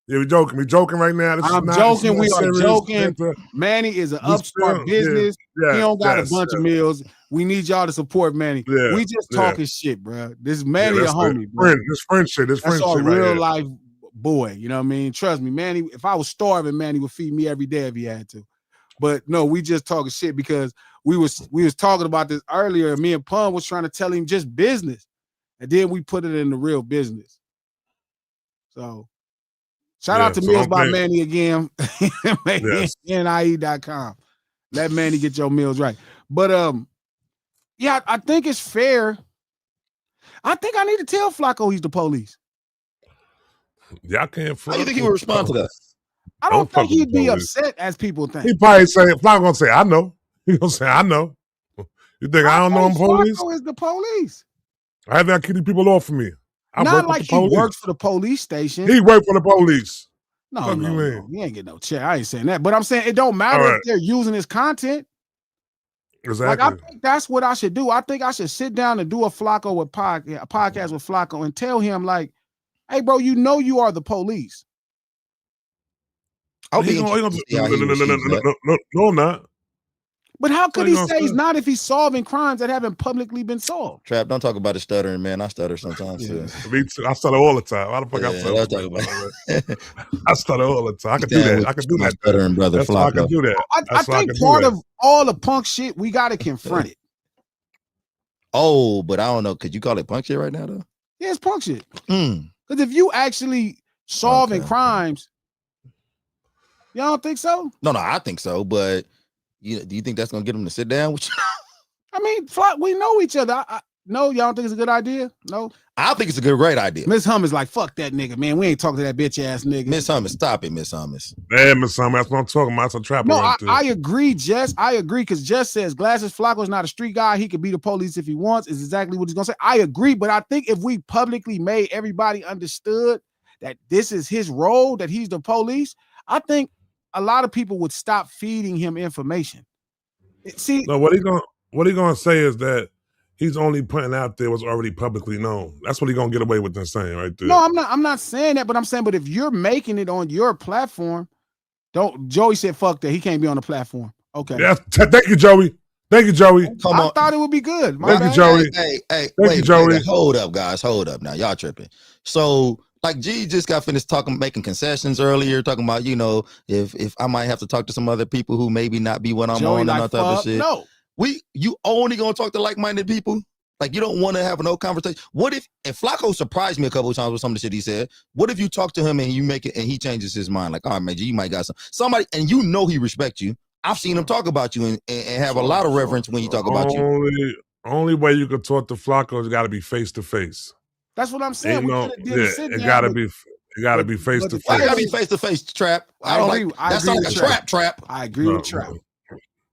Yeah, we're joking. We're joking right now. I'm joking. We are joking. Manny is an upstart business. He don't got a bunch of meals. We need y'all to support Manny. Yeah, we just talking shit, bro. This is Manny a homie, bro. This friendship. That's our real life boy. You know what I mean? Trust me, Manny. If I was starving, Manny would feed me every day if he had to. But no, we just talking shit because we was talking about this earlier. Me and Pun was trying to tell him just business, and then we put it in the real business. So shout out to Meals by Manny again. NIE.com. Let Manny get your meals right. But yeah, I think it's fair. I think I need to tell Flacco he's the police. Yeah, I can't. How do you think he would respond to that? I don't think he'd be upset as people think. He probably say, Flacco gonna say, I know. He gonna say, I know. You think I don't know I'm police? Flacco is the police. I have to keep these people off of me. Not like he works for the police station. He worked for the police. No, he ain't get no check. I ain't saying that. But I'm saying it don't matter if they're using his content. Exactly. Like I think that's what I should do. I think I should sit down and do a podcast with Flacco and tell him like, hey, bro, you know you are the police. I'll be no, not. But how could he say he's not if he's solving crimes that haven't publicly been solved? Trap, don't talk about it stuttering, man. I stutter sometimes. Me too. I stutter all the time. Why the fuck I stutter? I stutter all the time. I can do that. I can do that. Stuttering brother. That's why I can do that. I think part of all the punk shit, we got to confront it. Oh, but I don't know. Could you call it punk shit right now, though? Yeah, it's punk shit. Because if you actually solving crimes, y'all don't think so? No, I think so. But do you think that's gonna get him to sit down with you? I mean, we know each other. No, y'all don't think it's a good idea? No, I think it's a great idea. Miss Hummus like, fuck that nigga, man. We ain't talking to that bitch ass nigga. Miss Hummus, stop it, Miss Hummus. Yeah, Miss Hummus, that's what I'm talking about. That's a trapper. No, I agree, Jess. I agree because Jess says Glasses Flacco is not a street guy. He could be the police if he wants. Is exactly what he's gonna say. I agree, but I think if we publicly made everybody understood that this is his role, that he's the police, I think a lot of people would stop feeding him information. See, no, what he gonna say is that he's only putting out there what's already publicly known. That's what he's gonna get away with this saying right there. No, I'm not saying that, but I'm saying, but if you're making it on your platform, Joey said fuck that. He can't be on the platform. Okay. Yeah, thank you, Joey. Thank you, Joey. I thought it would be good. Thank you, Joey. Hey, wait, Joey. Hold up, guys. Hold up now. Y'all tripping. So like G just got finished making concessions earlier, talking about, if I might have to talk to some other people who maybe not be what I'm Joey on and all type of shit. No. You only gonna talk to like-minded people? Like you don't want to have no conversation? What if Flacco surprised me a couple of times with some of the shit he said? What if you talk to him and you make it and he changes his mind? Like, all right, man, you might got somebody, and he respects you. I've seen him talk about you and have a lot of reverence when he talk about you. Only way you can talk to Flacco is got to be face to face. It gotta be face to face. It gotta be face to face. Trap. That sounds like a trap. I agree with Trap.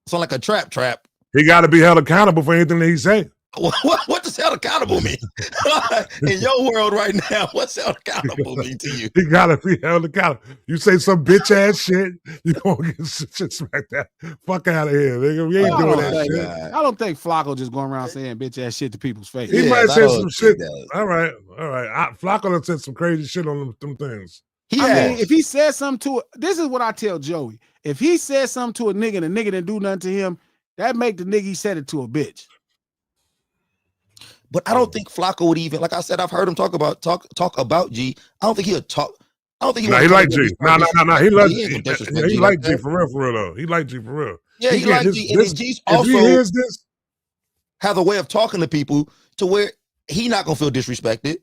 Sound like a trap. He got to be held accountable for anything that he say. What does held accountable mean? In your world right now, what's held accountable mean to you? He gotta be held accountable. You say some bitch ass shit, you gonna get shit smacked that fuck out of here, nigga. We ain't doing that shit. I don't think Flacco just going around saying bitch ass shit to people's face. He might say some shit. All right. Flacco done said some crazy shit on them things. If he says something to this is what I tell Joey. If he says something to a nigga and the nigga didn't do nothing to him, that make the nigga he said it to a bitch. But I don't think Flacco would even, like I said, I've heard him talk about G. I don't think he'll talk. I don't think he. Nah, he like G. Nah. He like G for real though. He like G for real. Yeah, he like G. And then G's also have a way of talking to people to where he not gonna feel disrespected,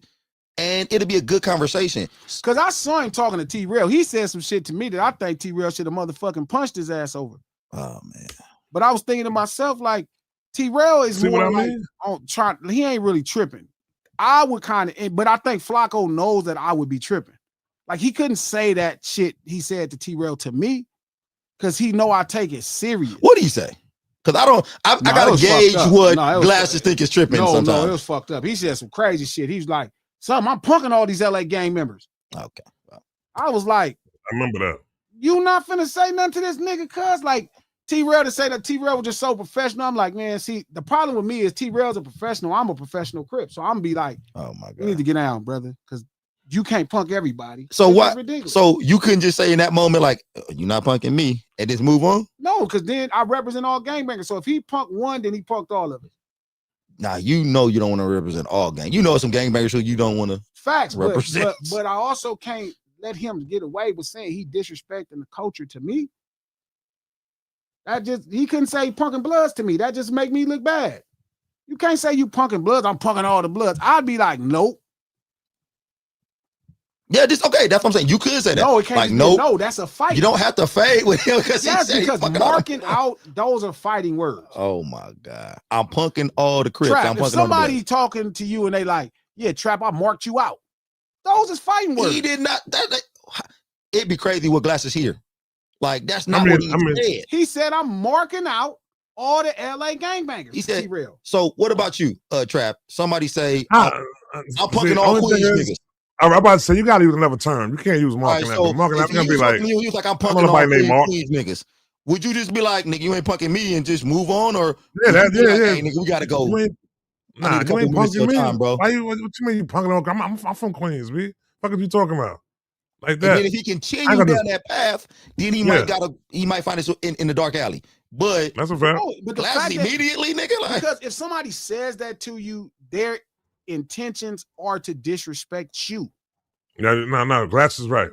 and it'll be a good conversation. Cause I saw him talking to T-Rail. He said some shit to me that I think T-Rail should have motherfucking punched his ass over. Oh man. But I was thinking to myself, like, T-Rail is more like on trying. He ain't really tripping. I would kind of, but I think Flacco knows that I would be tripping. Like he couldn't say that shit he said to T-Rail to me, because he know I take it serious. What did he say? Because I gotta gauge what Glasses think is tripping. Sometimes. No, it was fucked up. He said some crazy shit. He was like, "Something, I'm punking all these LA gang members." Okay. Well. I was like, I remember that. You not finna say nothing to this nigga, cuz like T-Rail to say that T-Rail was just so professional. I'm like, man, see, the problem with me is T-Rail's a professional. I'm a professional Crip. So I'm gonna be like, oh my God, you need to get down, brother, because you can't punk everybody. So what? So you couldn't just say in that moment, like, you're not punking me, and just move on? No, because then I represent all gangbangers. So if he punked one, then he punked all of it. Nah, you know you don't want to represent all gang. You know some gangbangers who you don't want to represent. But I also can't let him get away with saying he disrespecting the culture to me. That just, he couldn't say punking Bloods to me. That just make me look bad. You can't say you punking Bloods. I'm punking all the Bloods. I'd be like, nope. Yeah, just okay. That's what I'm saying. You could say that. No, it can't. Like, nope. No, that's a fight. You don't have to fade with him because marking out, those are fighting words. Oh my God, I'm punking all the Crips. Trap, if somebody talking to you and they like, yeah, Trap, I marked you out. Those is fighting words. He did not. It'd be crazy with Glasses here. Like that's not what he said. He said I'm marking out all the LA gangbangers. He said. T-Rail. So what about you, Trap? Somebody say I'm punking all Queens niggas. I'm about to say you gotta use another term. You can't use marking out. So marking out gonna be like, he was like, I'm punking all Queens niggas. Would you just be like, nigga, you ain't punking me and just move on, or yeah, like, hey, nigga, we gotta go. Nah, you ain't punking me, bro. What you mean you punking on? I'm from Queens, B. What are you talking about? Like that. And then if he continue down that path, then he might find it in the dark alley. But that's a fact. No, but Glasses immediately, nigga, like, because if somebody says that to you, their intentions are to disrespect you. Yeah, no, Glasses right.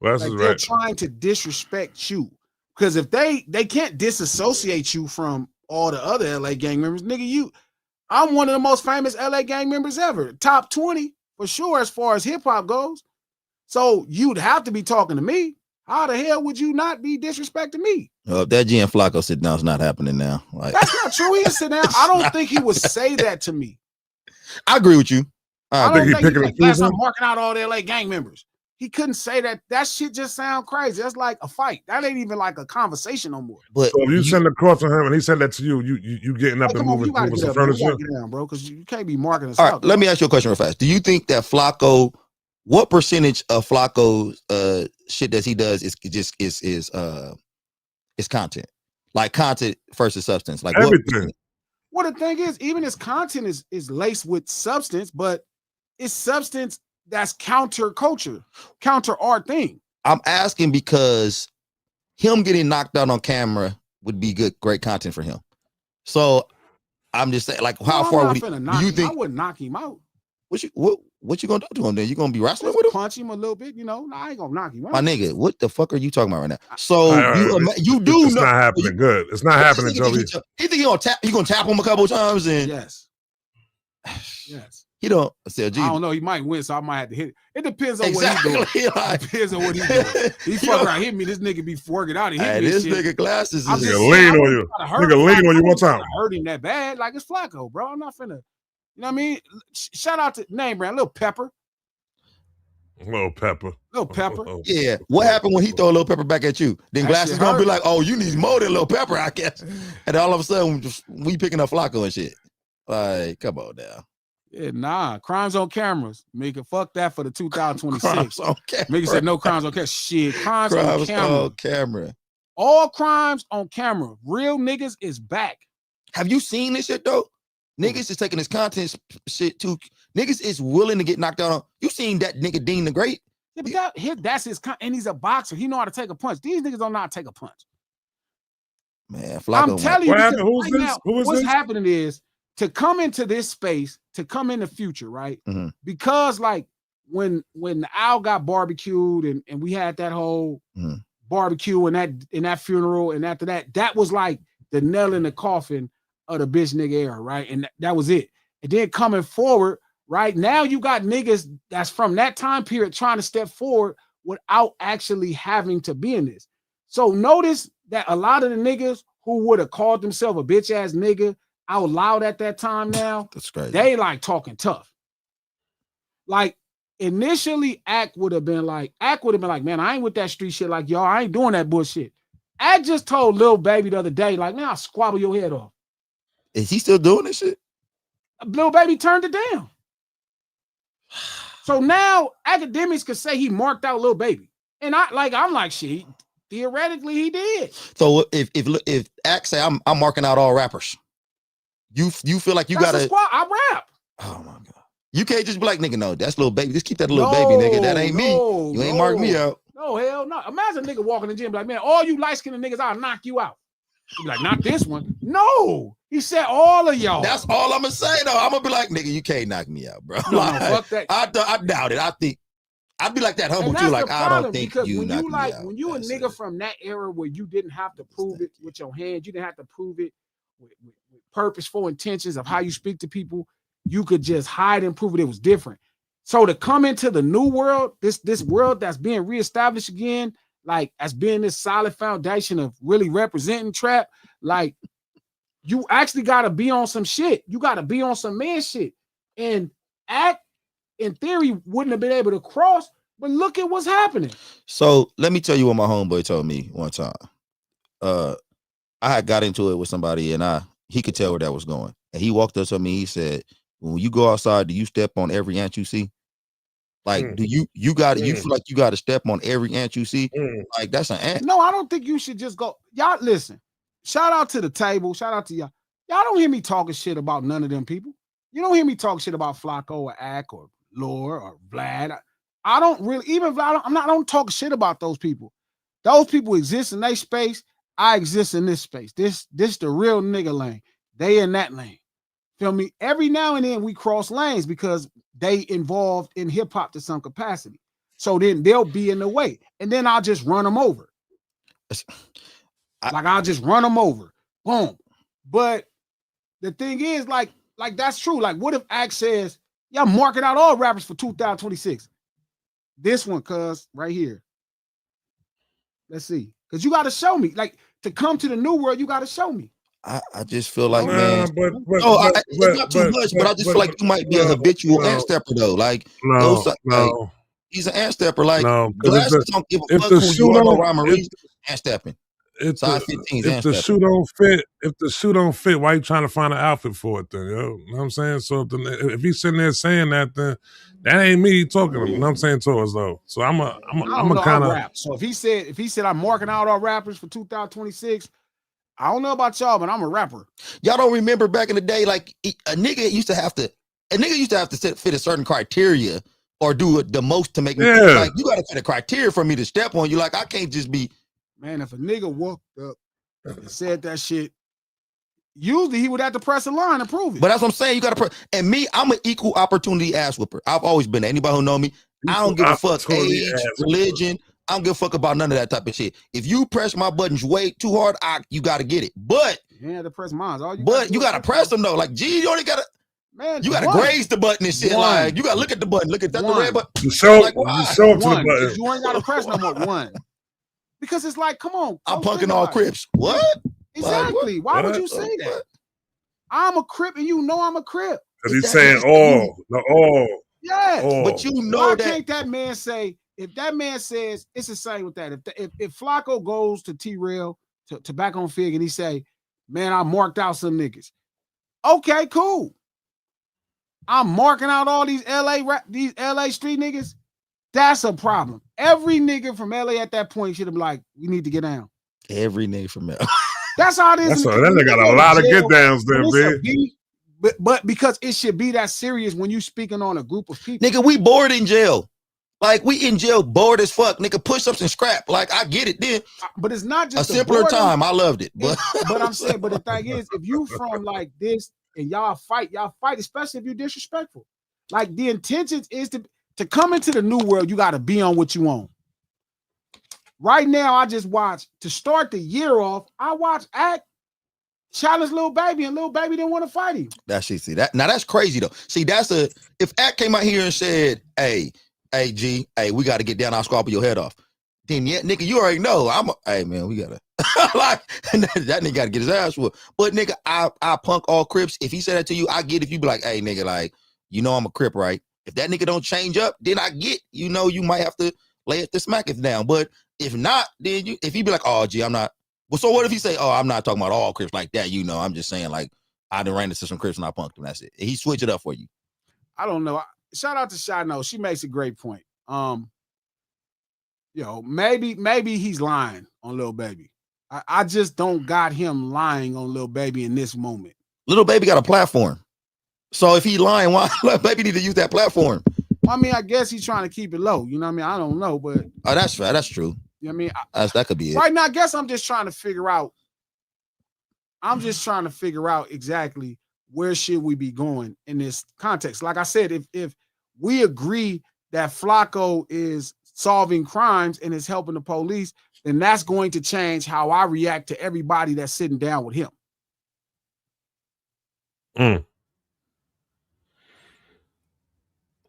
Glasses they're right. Trying to disrespect you, because if they can't disassociate you from all the other LA gang members, nigga, I'm one of the most famous LA gang members ever, top 20 for sure as far as hip hop goes. So you'd have to be talking to me. How the hell would you not be disrespecting me? That G and Flacco sit down is not happening now. Like, that's not true. He sit down. I don't think he would say that to me. I agree with you. I don't think he I'm marking out all the LA gang members. He couldn't say that. That shit just sound crazy. That's like a fight. That ain't even like a conversation no more. But so if you send a cross to him and he said that to you, you getting up and moving some furniture. You get down, bro, because you can't be marking us all out. Right, let me ask you a question real fast. Do you think that Flacco, what percentage of Flacco's shit that he does is content? Like content versus substance? Like everything. Well, the thing is, even his content is laced with substance, but it's substance that's counter culture, counter art thing. I'm asking because him getting knocked out on camera would be great content for him. So I'm just saying, like, how far would he? Do you think I wouldn't knock him out? What you gonna do to him then? You gonna be wrestling with him? Punch him a little bit, No, I ain't gonna knock him out. My nigga, what the fuck are you talking about right now? So you do it's know not happening. Good. It's not happening, Joey. You think he gonna tap him a couple times and yes. He don't. I don't know. He might win, so I might have to hit it. It depends on what he's doing. It depends on what he's doing. He fuck around, hit me. This nigga be working out and hit me. This nigga Glasses is nigga lean on you. Nigga lean on you one time. Hurt him that bad. Like, it's Flacco, bro. I'm not finna. You know what I mean? Shout out to name brand, Lil Pepper. Lil Pepper. Yeah. What happened when he throw a Lil Pepper back at you? Then Glasses gonna be like, oh, you need more than Lil Pepper, I guess. And all of a sudden, we picking up Flacco and shit. Like, come on now. Yeah, nah. Crimes on cameras. Make fuck that for the 2026. Crimes on camera. Nigga said no crimes on camera. Shit, crimes on camera. All crimes on camera. Real niggas is back. Have you seen this shit though? Niggas is taking this content shit too. Niggas is willing to get knocked out on. You seen that nigga Dean the Great? Yeah, but that's his and he's a boxer. He know how to take a punch. These niggas don't know how to take a punch. Man, Flacco, I'm telling you, what happened? Who's right this? now, Who is what's this? happening is to come into this space, to come in the future, right? Mm-hmm. Because like when the owl got barbecued and we had that whole barbecue and that funeral, and after that was like the nail in the coffin of the bitch nigga era, right? And that was it. And then coming forward, right now you got niggas that's from that time period trying to step forward without actually having to be in this. So notice that a lot of the niggas who would have called themselves a bitch ass nigga out loud at that time now, that's crazy. They like talking tough. Like initially, Ack would have been like, man, I ain't with that street shit like y'all. I ain't doing that bullshit. Ack just told Lil Baby the other day, like, man, I'll squabble your head off. Is he still doing this shit? Lil Baby turned it down. So now academics could say he marked out Lil Baby. And I'm like, shit, theoretically he did. So if Ack say I'm marking out all rappers, you feel like you gotta I rap. Oh my god. You can't just be like, nigga, no, that's Lil Baby. Just keep that Lil Baby, nigga. That ain't me. You ain't mark me out. No, hell no. Imagine a nigga walking in the gym like, man, all you light-skinned niggas, I'll knock you out. You be like, not this one. No. He said all of y'all. That's all I'm gonna say though. I'm gonna be like, nigga, you can't knock me out, bro. No, like, fuck that. I doubt it. I think I'd be like that humble too. Like, I don't think you knock me out. When you a nigga from that era where you didn't have to prove it with your hands, you didn't have to prove it with purposeful intentions of how you speak to people, you could just hide and prove it was different. So to come into the new world, this world that's being reestablished again, like as being this solid foundation of really representing trap, like you actually got to be on some shit. You got to be on some man shit. And Act, in theory, wouldn't have been able to cross, but look at what's happening. So let me tell you what my homeboy told me one time. I had got into it with somebody and he could tell where that was going. And he walked up to me, he said, when you go outside, do you step on every ant you see? Like, do you feel like you got to step on every ant you see? Like, that's an ant. No, I don't think you should just go. Y'all listen. Shout out to the table. Shout out to y'all. Y'all don't hear me talking shit about none of them people. You don't hear me talk shit about Flacco or Ack or Lore or Vlad. I don't really, even Vlad, I don't talk shit about those people. Those people exist in their space. I exist in this space. This the real nigga lane. They in that lane. Feel me? Every now and then we cross lanes because they involved in hip hop to some capacity. So then they'll be in the way. And then I'll just run them over. I'll just run them over. Boom. But the thing is, like that's true. Like, what if Act says, yeah, I'm marking out all rappers for 2026? This one, cuz, right here. Let's see. Because you got to show me. Like, to come to the new world, you got to show me. I just feel like, man, it's not too much, but I just feel like you might be a habitual ant stepper though. Like, he's an ant stepper. Like, Glasses don't give a fuck who you are, no rhyme or reason. Ant stepping. If the shoe don't fit, why you trying to find an outfit for it then? You know what I'm saying? So if he's sitting there saying that, then that ain't me talking. You know what I'm saying to us though. So I'm a kind of rap. So if he said I'm marking out all rappers for 2026. I don't know about y'all, but I'm a rapper. Y'all don't remember back in the day, like a nigga used to have to fit a certain criteria or do it the most to make me feel like you got to fit a criteria for me to step on you. Like, I can't just be. Man, if a nigga walked up and said that shit, usually he would have to press a line and prove it. But that's what I'm saying. You got to press. And me, I'm an equal opportunity ass whoopper. I've always been. Anybody who know me, I don't give a fuck age, religion. I don't give a fuck about none of that type of shit. If you press my buttons way too hard, you got to get it. But you have to press mine. You got to press them though. Like, G, you only got to. Man, you got to graze the button and shit. Like, you got to look at the button. Look at that the red button. You show up to the button. You ain't got to press no more. One. Because it's like, come on. I'm punking all Crips. What? Exactly. Why would you say that? I'm a Crip and you know I'm a Crip. Because he's saying all. Yeah. But you know why can't that man say, if that man says, it's the same with that. If Flacco goes to T-Rail, to back on Fig, and he say, man, I marked out some niggas. Okay, cool. I'm marking out all these LA street niggas. That's a problem. Every nigga from LA at that point should have been like, we need to get down. Every nigga from LA. That's how it is. That nigga got a lot of get downs there, man. But because it should be that serious when you speaking on a group of people. Nigga, we bored in jail. Like, we in jail bored as fuck, nigga. Push ups and scrap. Like, I get it then. But it's not just a simpler time. I loved it. But I'm saying, but the thing is, if you from like this and y'all fight, especially if you're disrespectful. Like, the intention is to come into the new world, you got to be on what you want. Right now, I just watched, to start the year off, I watched Act challenge Lil Baby, and Lil Baby didn't want to fight him. That shit, see that now that's crazy though. See, if Act came out here and said, hey G, hey, we got to get down, I'll scalp your head off. Then yeah, nigga, you already know. Hey man, we gotta like that nigga gotta get his ass whooped. But nigga, I punk all Crips. If he said that to you, I get if you be like, hey nigga, like, you know I'm a Crip, right? If that nigga don't change up, then I get, you know, you might have to lay it to smack it down. But if not, then if he be like, oh G, I'm not. Well, so what if he say, oh, I'm not talking about all Crips like that, you know, I'm just saying like I done ran into some Crips and I punked him. That's it. He switch it up for you. I don't know. Shout out to Chino. She makes a great point. Maybe he's lying on Lil Baby. I just don't got him lying on Lil Baby in this moment. Lil Baby got a platform. So if he lying, why Lil Baby need to use that platform? I mean, I guess he's trying to keep it low. You know what I mean? I don't know, but oh, that's right. That's true. You know what I mean? That could be it. Right now, I guess I'm just trying to figure out. Exactly where should we be going in this context. Like I said, if we agree that Flacco is solving crimes and is helping the police, then that's going to change how I react to everybody that's sitting down with him.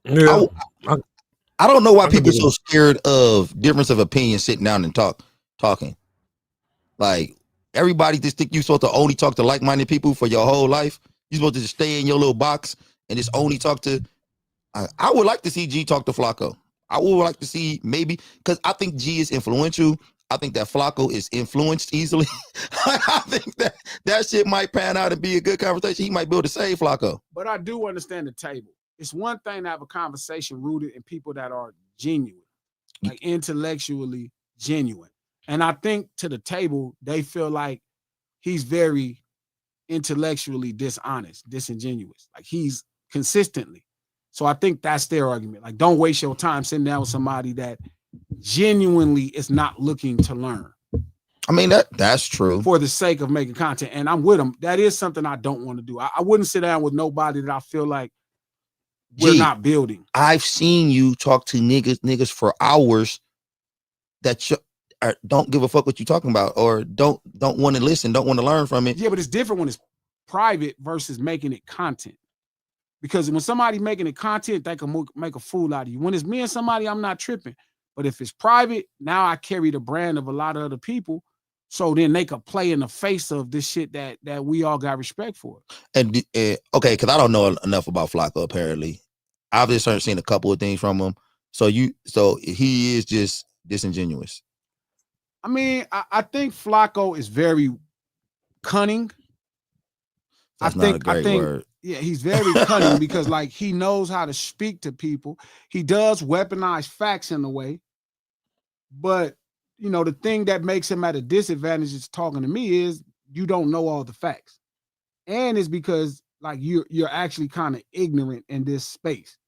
Yeah. I don't know why people are so scared of difference of opinion sitting down and talking. Like, everybody just think you're supposed to only talk to like-minded people for your whole life. You're supposed to just stay in your little box and just only talk to. I would like to see G talk to Flacco. I would like to see maybe, because I think G is influential. I think that Flacco is influenced easily. I think that shit might pan out and be a good conversation. He might be able to save Flacco. But I do understand the table. It's one thing to have a conversation rooted in people that are genuine, like intellectually genuine. And I think to the table, they feel like he's very intellectually dishonest, disingenuous. Like, he's consistently. So I think that's their argument. Like, don't waste your time sitting down with somebody that genuinely is not looking to learn. I mean, that's true. For the sake of making content. And I'm with them. That is something I don't want to do. I wouldn't sit down with nobody that I feel like we're not building. I've seen you talk to niggas for hours that don't give a fuck what you're talking about, or don't want to listen, don't want to learn from it. Yeah, but it's different when it's private versus making it content. Because when somebody making it content, they can make a fool out of you. When it's me and somebody, I'm not tripping. But if it's private, now I carry the brand of a lot of other people. So then they could play in the face of this shit that we all got respect for. And okay, because I don't know enough about Flacco. Apparently, I've just seen a couple of things from him. So he is just disingenuous. I mean, I think Flacco is very cunning. That's not a great word. Yeah, he's very cunning because, like, he knows how to speak to people. He does weaponize facts in a way, but you know, the thing that makes him at a disadvantage is talking to me is you don't know all the facts. And it's because, like, you're actually kind of ignorant in this space.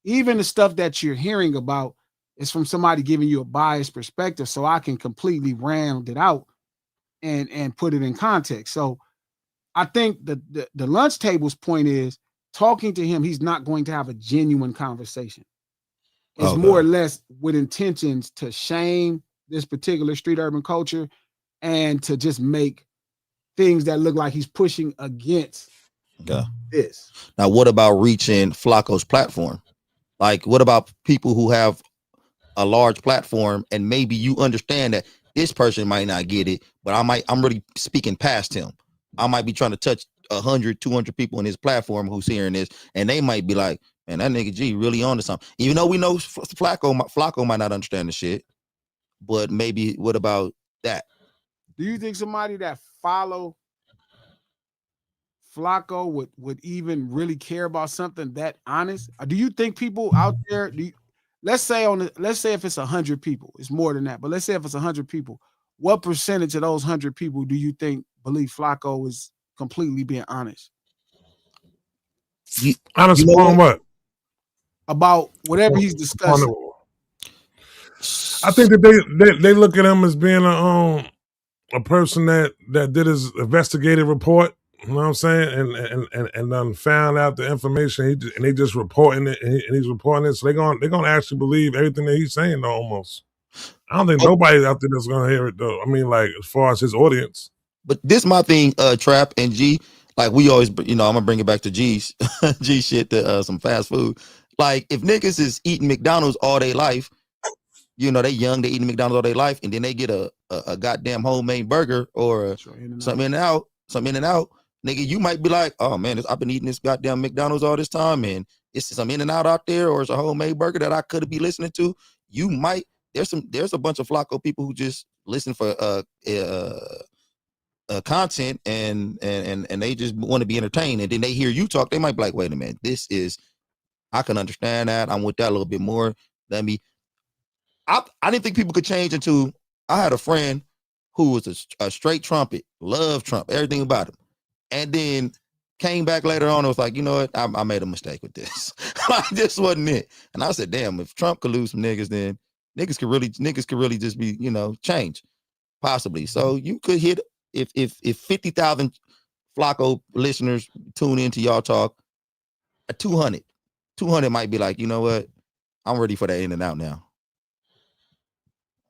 Even the stuff that you're hearing about is from somebody giving you a biased perspective, so I can completely round it out and put it in context. So I think the lunch table's point is, talking to him, he's not going to have a genuine conversation. It's more or less with intentions to shame this particular street urban culture and to just make things that look like he's pushing against this. Now, what about reaching Flacco's platform? Like, what about people who have a large platform and maybe you understand that this person might not get it, but I'm really speaking past him. I might be trying to touch 100, 200 people in his platform who's hearing this, and they might be like, man, that nigga G really on to something. Even though we know Flacco might not understand the shit, but maybe what about that? Do you think somebody that follow Flacco would even really care about something that honest? Or do you think people out there, let's say if it's 100 people, it's more than that, but let's say if it's 100 people, what percentage of those 100 people do you think believe Flacco is completely being honest? Honest upon what? About whatever he's discussing. I think that they look at him as being a person that did his investigative report. You know what I'm saying? And then found out the information. And they just reporting it, and he's reporting it. So they're gonna actually believe everything that he's saying. Though, almost. I don't think nobody out there that's gonna hear it though. I mean, like as far as his audience. But this my thing, Trap and G. Like we always, I'm gonna bring it back to G's G shit to some fast food. Like if niggas is eating McDonald's all day life, they young, they eating McDonald's all day life, and then they get a goddamn homemade burger or something in and out, nigga, you might be like, oh man, I've been eating this goddamn McDonald's all this time, and it's some in and out there, or it's a homemade burger that I could be listening to. You might there's a bunch of Flacco people who just listen for content and they just want to be entertained, and then they hear you talk, they might be like, wait a minute, I can understand that. I'm with that a little bit more. I didn't think people could change until I had a friend who was a straight trumpet, loved Trump, everything about him, and then came back later on and was like, you know what, I made a mistake with this. Like, this wasn't it. And I said, damn, if Trump could lose some niggas, then niggas could really just be, change, possibly. So you could hit if 50,000 Flacco listeners tune into y'all talk, 200 might be like, you know what, I'm ready for that in and out now.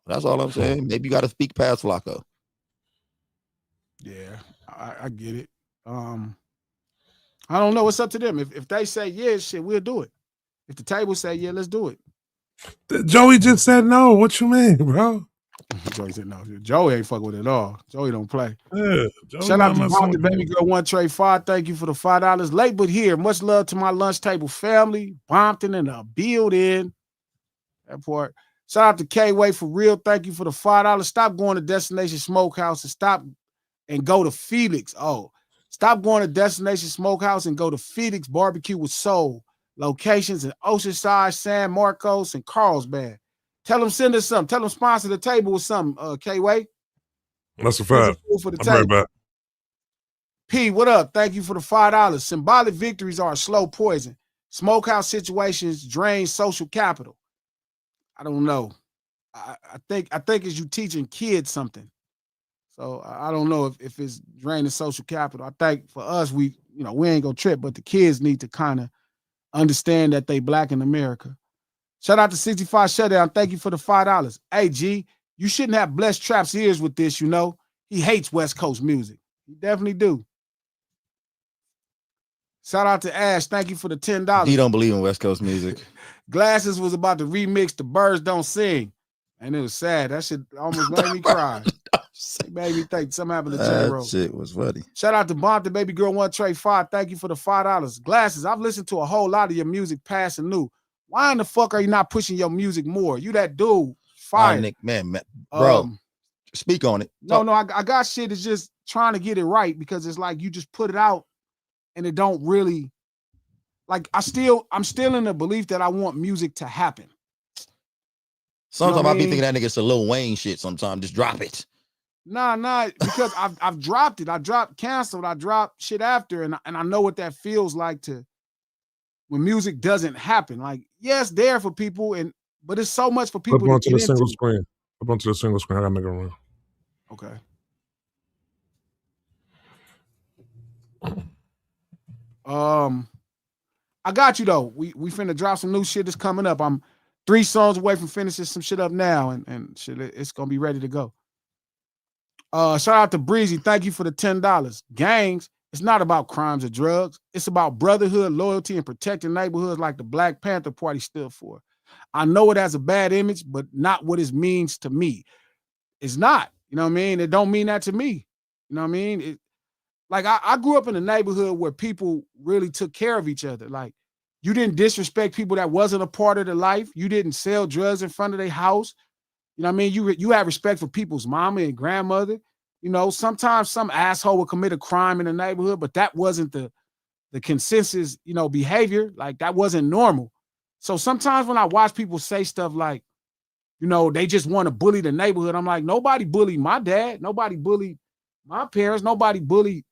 That's all I'm saying. Maybe you got to speak past Flacco. Yeah, I get it. I don't know. It's up to them. If they say yeah, shit, we'll do it. If the table say yeah, let's do it. Joey just said no. What you mean, bro? Joey said no. Joey ain't fucking with it at all. Joey don't play. Yeah, shout out to Bob, the baby girl, 1 Trey 5. Thank you for the $5. Late but here. Much love to my lunch table family. Bompton in the building. That part. Shout out to K-Way for real. Thank you for the $5. Stop going to Destination Smokehouse and go to Felix. Oh, stop going to Destination Smokehouse and go to Felix Barbecue with Soul. Locations in Oceanside, San Marcos, and Carlsbad. Tell them send us something. Tell them sponsor the table with something, K-Way. That's a fact. I'm right back. P, what up? Thank you for the $5. Symbolic victories are a slow poison. Smokehouse situations drain social capital. I don't know. I think it's you teaching kids something. So I don't know if it's draining social capital. I think for us, we ain't gonna trip, but the kids need to kind of understand that they Black in America. Shout out to 65 Shutdown. Thank you for the $5. Hey, G, you shouldn't have blessed Trap's ears with this, He hates West Coast music. He definitely do. Shout out to Ash. Thank you for the $10. He don't believe in West Coast music. Glasses was about to remix The Birds Don't Sing. And it was sad. That shit almost made me cry. It made me think something happened to J-Ro. That shit was funny. Shout out to Bomb, the baby girl, 1 Trey 5. Thank you for the $5. Glasses, I've listened to a whole lot of your music past and new. Why in the fuck are you not pushing your music more? You that dude. Fire. Nick, man, bro. Speak on it. No, I got shit. It's just trying to get it right, because it's like you just put it out and it don't really, like, I'm still in the belief that I want music to happen. Sometimes I be thinking that nigga's a Lil Wayne shit sometimes. Just drop it. Nah, because I've dropped it. I dropped canceled. I dropped shit after, and I know what that feels like when music doesn't happen. Like, yes, there for people, but it's so much for people Up onto the single screen. Up onto the single screen. I gotta make it run. Okay. I got you though. We finna drop some new shit that's coming up. I'm 3 songs away from finishing some shit up now, and shit, it's gonna be ready to go. Shout out to Breezy. Thank you for the $10. Gangs, it's not about crimes or drugs. It's about brotherhood, loyalty, and protecting neighborhoods like the Black Panther Party stood for. I know it has a bad image, but not what it means to me. It's not. You know what I mean? It don't mean that to me. You know what I mean? I grew up in a neighborhood where people really took care of each other. Like, you didn't disrespect people that wasn't a part of the life. You didn't sell drugs in front of their house. You know what I mean? You have respect for people's mama and grandmother. Sometimes some asshole would commit a crime in the neighborhood, but that wasn't the consensus, behavior. Like, that wasn't normal. So sometimes when I watch people say stuff like, they just want to bully the neighborhood, I'm like, nobody bullied my dad. Nobody bullied my parents. Nobody bullied,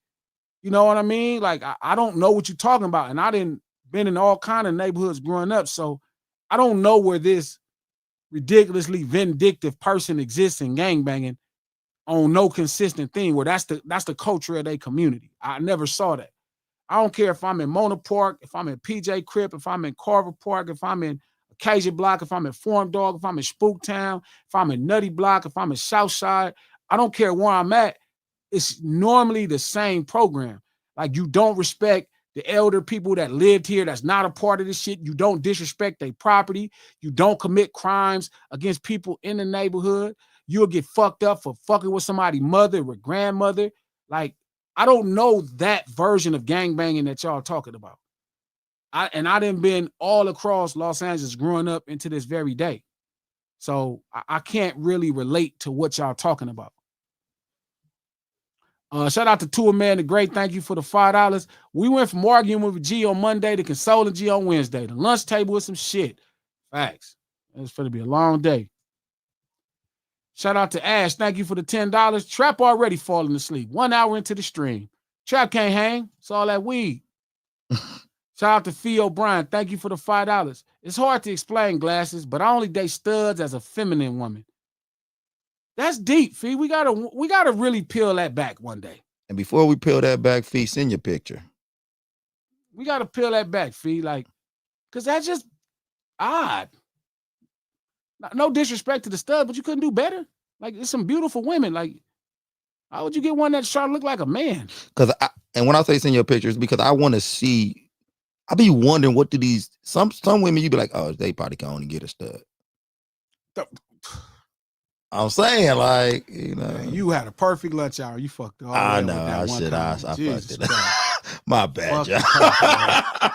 you know what I mean? Like, I don't know what you're talking about. And I didn't been in all kind of neighborhoods growing up. So I don't know where this ridiculously vindictive person exists in gangbanging on no consistent thing where that's the culture of their community. I never saw that. I don't care if I'm in Mona Park, if I'm in PJ Crip, if I'm in Carver Park, if I'm in Acacia Block, if I'm in Form Dog, if I'm in Spooktown, if I'm in Nutty Block, if I'm in Southside. I don't care where I'm at. It's normally the same program. Like, you don't respect the elder people that lived here that's not a part of this shit. You don't disrespect their property. You don't commit crimes against people in the neighborhood. You'll get fucked up for fucking with somebody's mother or grandmother. Like, I don't know that version of gangbanging that y'all talking about. I done been all across Los Angeles growing up into this very day. So I can't really relate to what y'all talking about. Shout out to Tua Man the Great. Thank you for the $5. We went from arguing with G on Monday to consoling G on Wednesday. The lunch table with some shit. Facts. It's going to be a long day. Shout out to Ash. Thank you for the $10. Trap already falling asleep. 1 hour into the stream. Trap can't hang. It's all that weed. Shout out to Fee O'Brien. Thank you for the $5. It's hard to explain, Glasses, but I only date studs as a feminine woman. That's deep, Fee. We gotta really peel that back one day. And before we peel that back, Fee, send your picture. We gotta peel that back, Fee. Like, because that's just odd. No disrespect to the stud, but you couldn't do better. Like, there's some beautiful women. Like, how would you get one that try to look like a man? And when I say send your pictures, because I want to see. I be wondering, what do these some women, you be like, oh, they probably can only get a stud. I'm saying, like, you know, man, you had a perfect lunch hour. You fucked up. I know. I fucked it up. My bad, y'all.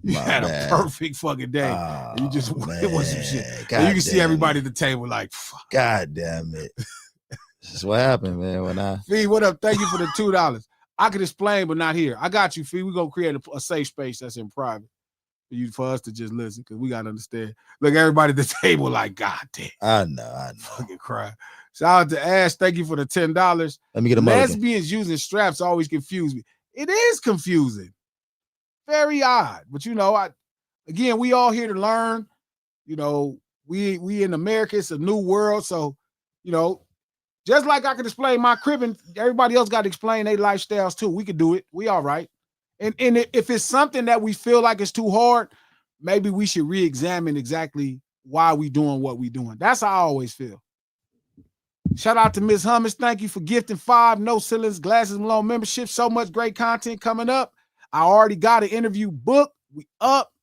You had a perfect fucking day. You just went with some shit. And you can see everybody at the table like, fuck. God damn it. This is what happened, man. Fee, what up? Thank you for the $2. I could explain, but not here. I got you, Fee. We're going to create a safe space that's in private for us to just listen, because we got to understand. Look, everybody at the table like, God damn. I know. Fucking cry. Shout out to Ash. Thank you for the $10. Let me get a Lesbians using straps always confuse me. It is confusing. Very odd. But, you know, again, we all here to learn. You know, we in America. It's a new world. So, you know, just like I could explain my crib, and everybody else got to explain their lifestyles too. We could do it. We all right. And if it's something that we feel like it's too hard, maybe we should re-examine exactly why we doing what we doing. That's how I always feel. Shout out to Miss Hummus. Thank you for gifting 5 No Ceilings Glasses Malone membership. So much great content coming up. I already got an interview booked. We up.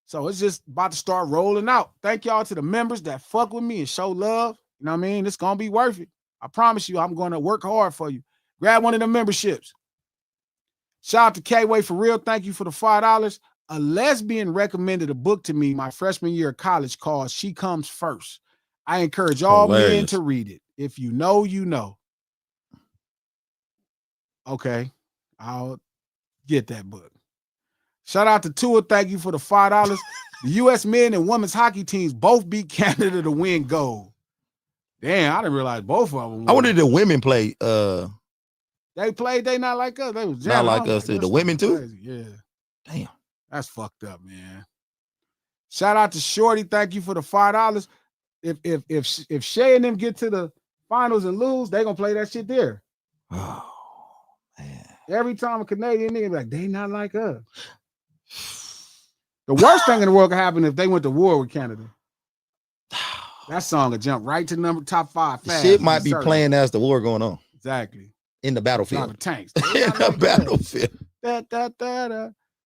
So it's just about to start rolling out. Thank y'all to the members that fuck with me and show love. You know what I mean? It's going to be worth it. I promise you, I'm going to work hard for you. Grab one of the memberships. Shout out to K-Way for real. Thank you for the $5. A lesbian recommended a book to me my freshman year of college called She Comes First. I encourage all men to read it. If you know, you know. Okay, I'll get that book. Shout out to Tua. Thank you for the $5. The U.S. men and women's hockey teams both beat Canada to win gold. Damn, I didn't realize both of them. I wonder if the women play. They played. They not like us. They was not like us too. The women too. Crazy. Yeah. Damn. That's fucked up, man. Shout out to Shorty. Thank you for the $5. If Shay and them get to the finals and lose, they gonna play that shit there. Oh man. Every time a Canadian nigga be like, they not like us. The worst thing in the world could happen if they went to war with Canada. That song would jump right to top 5 fast. Shit might be playing as the war going on. Exactly. In the battlefield. Tanks. In the battlefield.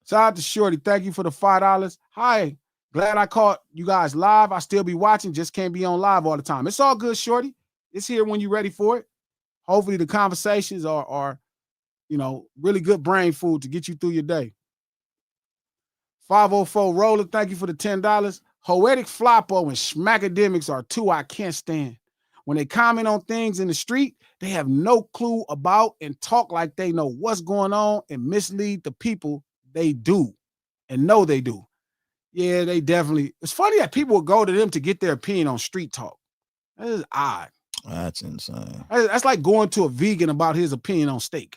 Shout out to Shorty. Thank you for the $5. Hi. Glad I caught you guys live. I still be watching. Just can't be on live all the time. It's all good, Shorty. It's here when you're ready for it. Hopefully the conversations are really good brain food to get you through your day. 504 Roller. Thank you for the $10. Poetic Floppo and Schmackademics are two I can't stand. When they comment on things in the street, they have no clue about and talk like they know what's going on and mislead the people they do and know they do. Yeah, they definitely. It's funny that people will go to them to get their opinion on street talk. That is odd. That's insane. That's like going to a vegan about his opinion on steak.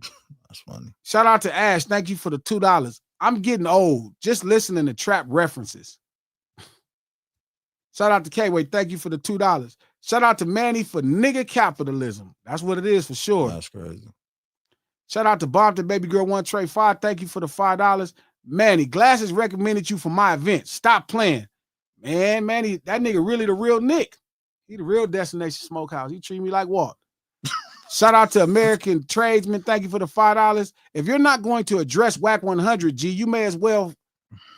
That's funny. Shout out to Ash. Thank you for the $2. I'm getting old just listening to trap references. Shout out to K-Way. Thank you for the $2. Shout out to Manny for nigga capitalism. That's what it is for sure. That's crazy. Shout out to Bompton Baby Girl 1 Trey 5. Thank you for the $5. Manny, Glasses recommended you for my event. Stop playing. Man, Manny, that nigga really the real Nick. He the real Destination Smokehouse. He treat me like what? Shout out to American Tradesman. Thank you for the $5. If you're not going to address WAC 100, G, you may as well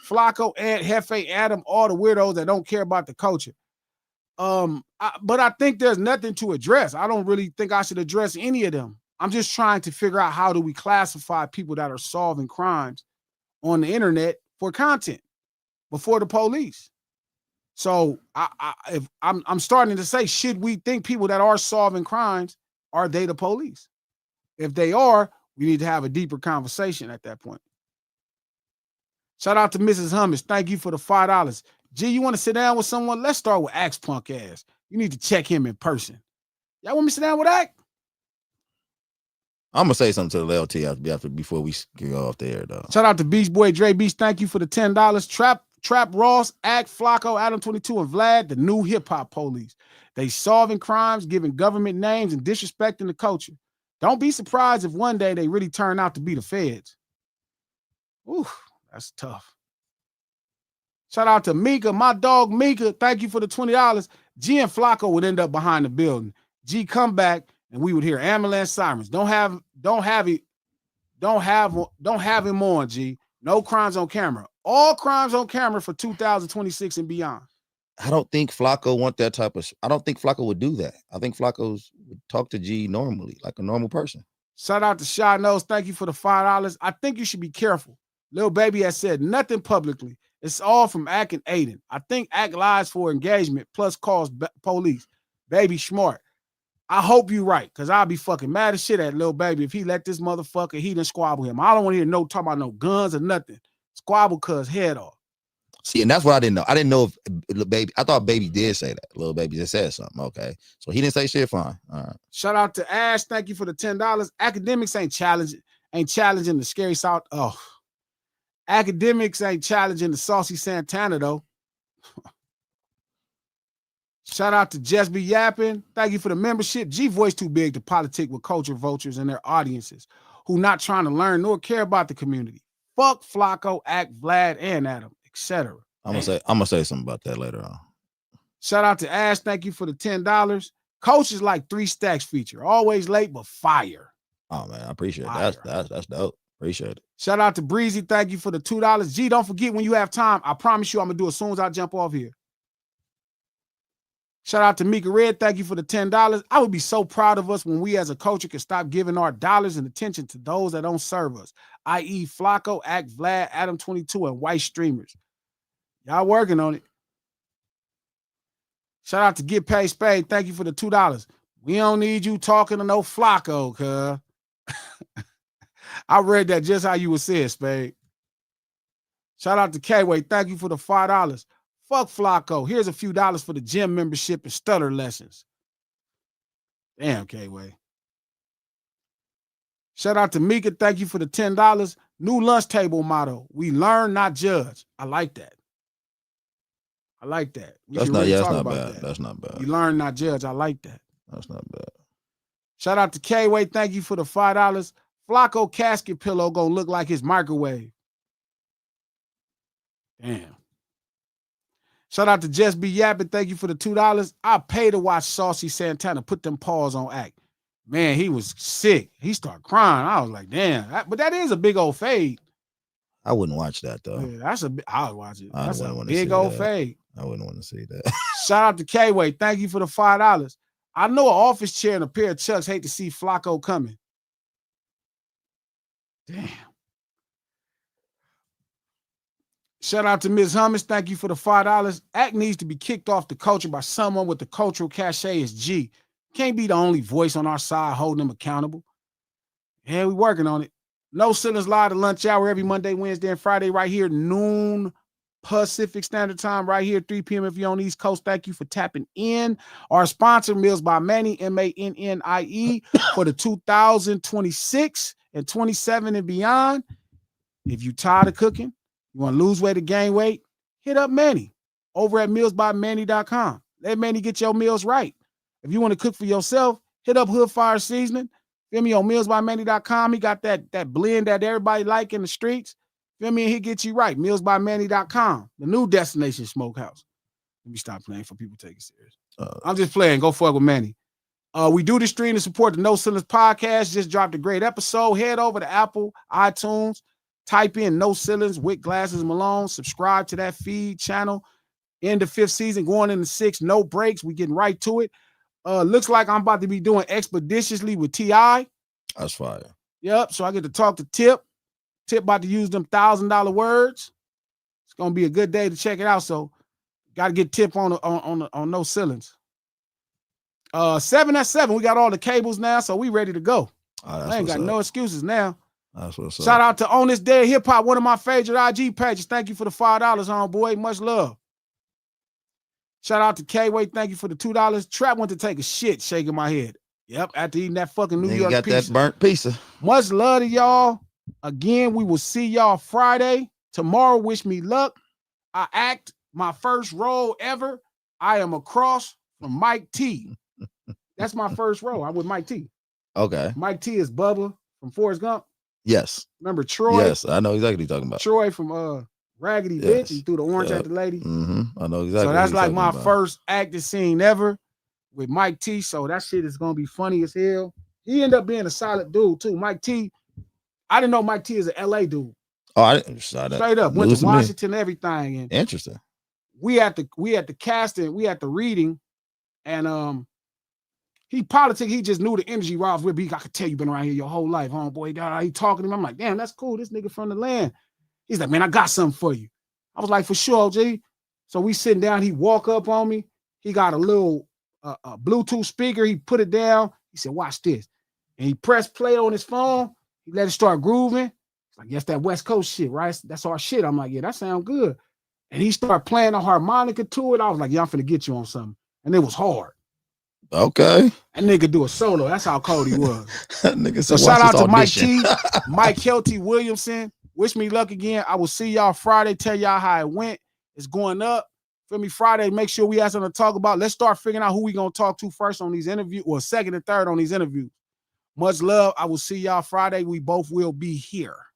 Flacco, Ed, Hefe, Adam, all the weirdos that don't care about the culture. But I think there's nothing to address. I don't really think I should address any of them. I'm just trying to figure out how do we classify people that are solving crimes on the internet for content before the police. So I'm starting to say, should we think people that are solving crimes, are they the police? If they are, we need to have a deeper conversation at that point. Shout out to Mrs. Hummus. Thank you for the $5. G, you want to sit down with someone? Let's start with Axe Punk ass. You need to check him in person. Y'all want me to sit down with Axe? I'm gonna say something to the LT before we go off the air, though. Shout out to Beast Boy Dre Beast. Thank you for the $10. Trap Ross, Act Flacco, Adam 22, and Vlad, the new hip hop police. They solving crimes, giving government names, and disrespecting the culture. Don't be surprised if one day they really turn out to be the feds. Ooh, that's tough. Shout out to Mika, my dog Mika. Thank you for the $20. G and Flacco would end up behind the building. G come back and we would hear ambulance sirens. Don't have him on, G. No crimes on camera. All crimes on camera for 2026 and beyond. I don't think Flacco want that type of. I don't think Flacco would do that. I think Flacco would talk to G normally, like a normal person. Shout out to Shy Nose. Thank you for the $5. I think you should be careful. Lil Baby has said nothing publicly. It's all from Ack and Aiden. I think Ack lies for engagement plus calls police. Baby smart. I hope you're right, because I'll be fucking mad as shit at Lil Baby if he let this motherfucker, he done squabble him. I don't want to hear no talk about no guns or nothing. Squabble cuz head off. See, and that's what I didn't know. I didn't know if Lil Baby, I thought Baby did say that. Lil Baby just said something. Okay. So he didn't say shit, fine. All right. Shout out to Ash. Thank you for the $10. Academics ain't challenging the scary South. Oh. Academics ain't challenging the saucy Santana, though. Shout out to Just Be Yapping. Thank you for the membership. G Voice too big to politic with culture vultures and their audiences who not trying to learn nor care about the community. Fuck Flacco, Act, Vlad, and Adam, etc. I'm gonna say something about that later on. Shout out to Ash. Thank you for the $10. Coach is like 3 Stacks feature. Always late, but fire. Oh man, I appreciate it. That's dope. Appreciate it. Shout out to Breezy. Thank you for the $2. G, don't forget when you have time. I promise you I'm gonna do it as soon as I jump off here. Shout out to Mika Red. Thank you for the $10. I would be so proud of us when we as a culture can stop giving our dollars and attention to those that don't serve us, i.e. Flacco, Act, Vlad, Adam 22, and white streamers. Y'all working on it. Shout out to Get Paid Spade. Thank you for the $2. We don't need you talking to no Flacco, cuz. I read that just how you would say it, Spade. Shout out to K-Way. Thank you for the $5. Fuck Flacco. Here's a few dollars for the gym membership and stutter lessons. Damn, K-Way. Shout out to Mika. Thank you for the $10. New lunch table motto. We learn, not judge. I like that. I like that. That's not bad. That's not bad. We learn, not judge. I like that. That's not bad. Shout out to K-Way. Thank you for the $5. Flacco casket pillow gonna look like his microwave. Damn. Shout out to Just Be Yapping. Thank you for the $2. I pay to watch Saucy Santana put them paws on Act. Man, he was sick. He started crying. I was like, damn. But that is a big old fade. I wouldn't watch that, though. Yeah, I would watch it. That's a big old fade. I wouldn't want to see that. Shout out to K-Way. Thank you for the $5. I know an office chair and a pair of chucks hate to see Flacco coming. Damn. Shout out to Ms. Hummus. Thank you for the $5. Act needs to be kicked off the culture by someone with the cultural cachet as G. Can't be the only voice on our side holding them accountable. Yeah, we working on it. No Ceilings Live to lunch hour every Monday, Wednesday, and Friday right here, noon Pacific Standard Time right here, 3 p.m. if you're on the East Coast. Thank you for tapping in. Our sponsor, Meals by Manny, M-A-N-N-I-E, for the 2026 and 27 and beyond. If you tired of cooking, you want to lose weight or gain weight, hit up Manny. over at mealsbymanny.com. Let Manny get your meals right. If you want to cook for yourself, hit up Hood Fire Seasoning. Feel me, on mealsbymanny.com. He got that blend that everybody like in the streets. Feel me, and he get you right. Mealsbymanny.com, the new destination Smokehouse. Let me stop playing for people take it serious. I'm just playing. Go fuck with Manny. We do the stream to support the No Ceilings podcast. Just dropped a great episode. Head over to Apple, iTunes, type in No Ceilings with Glasses Malone. Subscribe to that feed channel. In the 5th season, going into 6th, no breaks. We getting right to it. Looks like I'm about to be doing Expeditiously with T.I. That's fire. Yep. So I get to talk to Tip. Tip about to use them $1,000 words. It's gonna be a good day to check it out. So got to get Tip on No Ceilings. 7 at 7. We got all the cables now, so we ready to go. I ain't got no excuses now. That's what's Shout up. out to On This Day of Hip Hop, one of my favorite IG pages. Thank you for the $5, homeboy. Much love. Shout out to K-Way. Thank you for the $2. Trap went to take a shit, shaking my head. Yep, after eating that fucking New York got pizza. that burnt pizza. Much love to y'all. Again, we will see y'all Friday. Tomorrow, wish me luck. I act my first role ever. I am across from Mike T. That's my first role. I'm with Mike T. Okay. Mike T is Bubba from Forrest Gump. Yes. Remember Troy? Yes, I know exactly what you're talking about. Troy from Raggedy Bitch. He threw the orange at the lady. I know exactly. So that's like my first acting scene ever with Mike T. So that shit is gonna be funny as hell. He ended up being a solid dude too. Mike T. I didn't know Mike T is an LA dude. Oh, I didn't saw that. Straight up went to Washington, everything. And interesting. We at the casting, we at the reading, and he politic. He just knew the energy Rob's with. I could tell you been around here your whole life, homeboy. He talking to him. I'm like, damn, that's cool. This nigga from the land. He's like, man, I got something for you. I was like, for sure, G. So we sitting down. He walk up on me. He got a little Bluetooth speaker. He put it down. He said, watch this. And he pressed play on his phone. He let it start grooving. It's like, yes, that West Coast shit, right? That's our shit. I'm like, yeah, that sounds good. And he started playing a harmonica to it. I was like, yeah, I'm finna get you on something. And it was hard. Okay. That nigga do a solo. That's how cold he was. Nigga, so shout out to Mike T, Mike Kelty Williamson. Wish me luck again. I will see y'all Friday. Tell y'all how it went. It's going up. Feel me? Friday, make sure we have something to talk about. Let's start figuring out who we going to talk to first on these interviews, or second and third on these interviews. Much love. I will see y'all Friday. We both will be here.